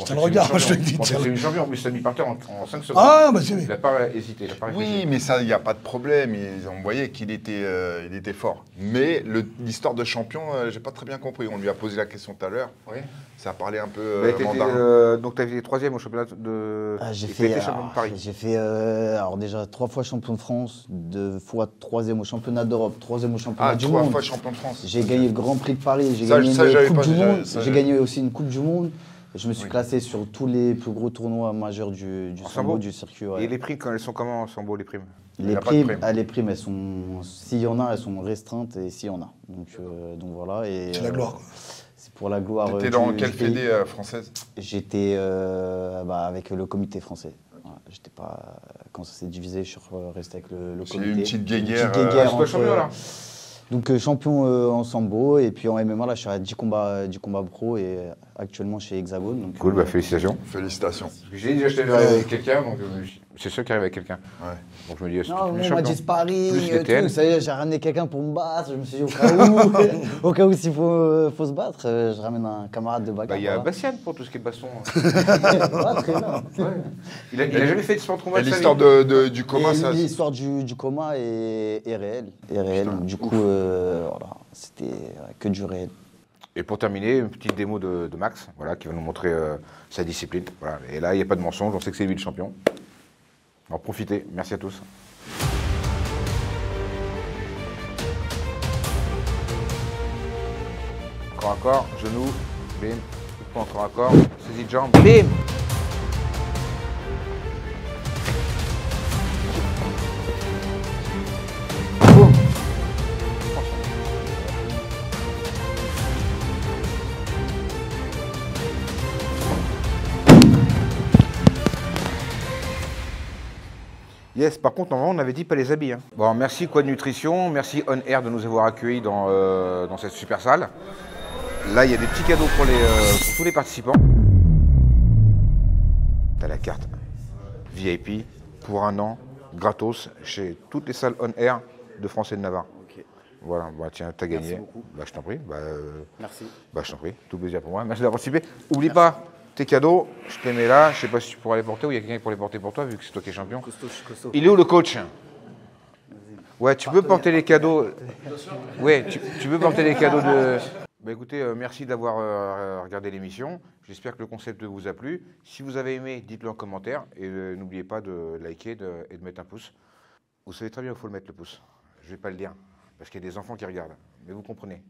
Ça le regarde, moi, je te le dis, tiens. C'est une champion, mais ça mis par terre en 5 secondes. Ah, bah c'est Il n'a pas hésité, il a pas réfléchi. Oui, mais ça, il n'y a pas de problème. On voyait qu'il était, il était fort. Mais l'histoire de champion, j'ai pas très bien compris. On lui a posé la question tout à l'heure. Oui. Ça a parlé un peu Bah, mandarin. donc, tu as été 3e au championnat de. Ah, j'ai et t'as fait, été champion de Paris. j'ai fait alors déjà 3 fois champion de France, 2 fois 3e au championnat d'Europe, 3e au championnat Ah, du 3 monde. fois champion de France. J'ai gagné le Grand Prix de Paris, j'ai Ça, gagné ça, j'avais une pas Coupe du déjà- Monde, ça, j'ai j'avais- gagné aussi une Coupe du Monde. Je me suis classé sur tous les plus gros tournois majeurs du En sambo, sambo du circuit. Ouais. Et les primes, quand elles sont comment en sambo, les primes? Il y Les a pas de primes, prime. les primes, elles sont, s'il y en a, elles sont restreintes et s'il y en a. Donc voilà. Et, C'est la gloire, quoi. C'est pour la gloire. T'étais dans du quelle pays. fédé française? J'étais avec le comité français. Voilà, j'étais pas, quand ça s'est divisé, je suis resté avec le C'est comité. une petite guéguerre. guéguerre C'est pas entre- champion, là. Donc champion en sambo et puis en MMA, là, je suis à 10 combats pro et actuellement chez Hexagone. Donc, Cool, bah félicitations. Félicitations. J'ai dit, je arrivé avec quelqu'un, donc c'est sûr qu'il arrive avec quelqu'un. Ouais. Donc je me dis, est-ce non, que tu es on m'a champion? dit sparring, Plus les tout, TL. ça y est, j'ai ramené quelqu'un pour me battre. Je me suis dit, au cas où s'il faut se battre, je ramène un camarade de bagarre. Bah, il y a voilà. Bastien pour tout ce qui est baston. Ah, très bien. Il a jamais fait de sport trop Et mal. de sa l'histoire vie. du coma, Et ça. l'histoire du coma est réelle. Donc, du coup, voilà, c'était que du réel. Et pour terminer, une petite démo de Max, voilà, qui va nous montrer sa discipline. Voilà. Et là, il n'y a pas de mensonge, on sait que c'est lui le champion. Alors profitez, merci à tous. encore un corps, genou, bim, coup de poing encore un corps, saisie de jambe, bim. Boum. Yes, par contre, normalement, on avait dit pas les habits. Hein. Bon, merci Quad Nutrition, merci On Air de nous avoir accueillis dans cette super salle. Là, il y a des petits cadeaux pour tous les participants. T'as la carte VIP pour 1 an, gratos, chez toutes les salles On Air de France et de Navarre. Ok. Voilà, bah tiens, t'as gagné. Merci beaucoup. Bah, je t'en prie. Merci. Bah, je t'en prie, tout plaisir pour moi. Merci d'avoir participé. Oublie pas tes cadeaux, je te les mets là. Je sais pas si tu pourras les porter ou il y a quelqu'un qui pourra les porter pour toi, vu que c'est toi qui es champion. Costaud, je suis costaud. Il est où le coach? Ouais, tu peux porter les cadeaux. Ouais, tu peux porter les cadeaux de. Bah écoutez, merci d'avoir regardé l'émission. J'espère que le concept vous a plu. Si vous avez aimé, dites-le en commentaire. Et n'oubliez pas de liker et de mettre un pouce. Vous savez très bien où il faut le mettre, le pouce. Je ne vais pas le dire, parce qu'il y a des enfants qui regardent. Mais vous comprenez.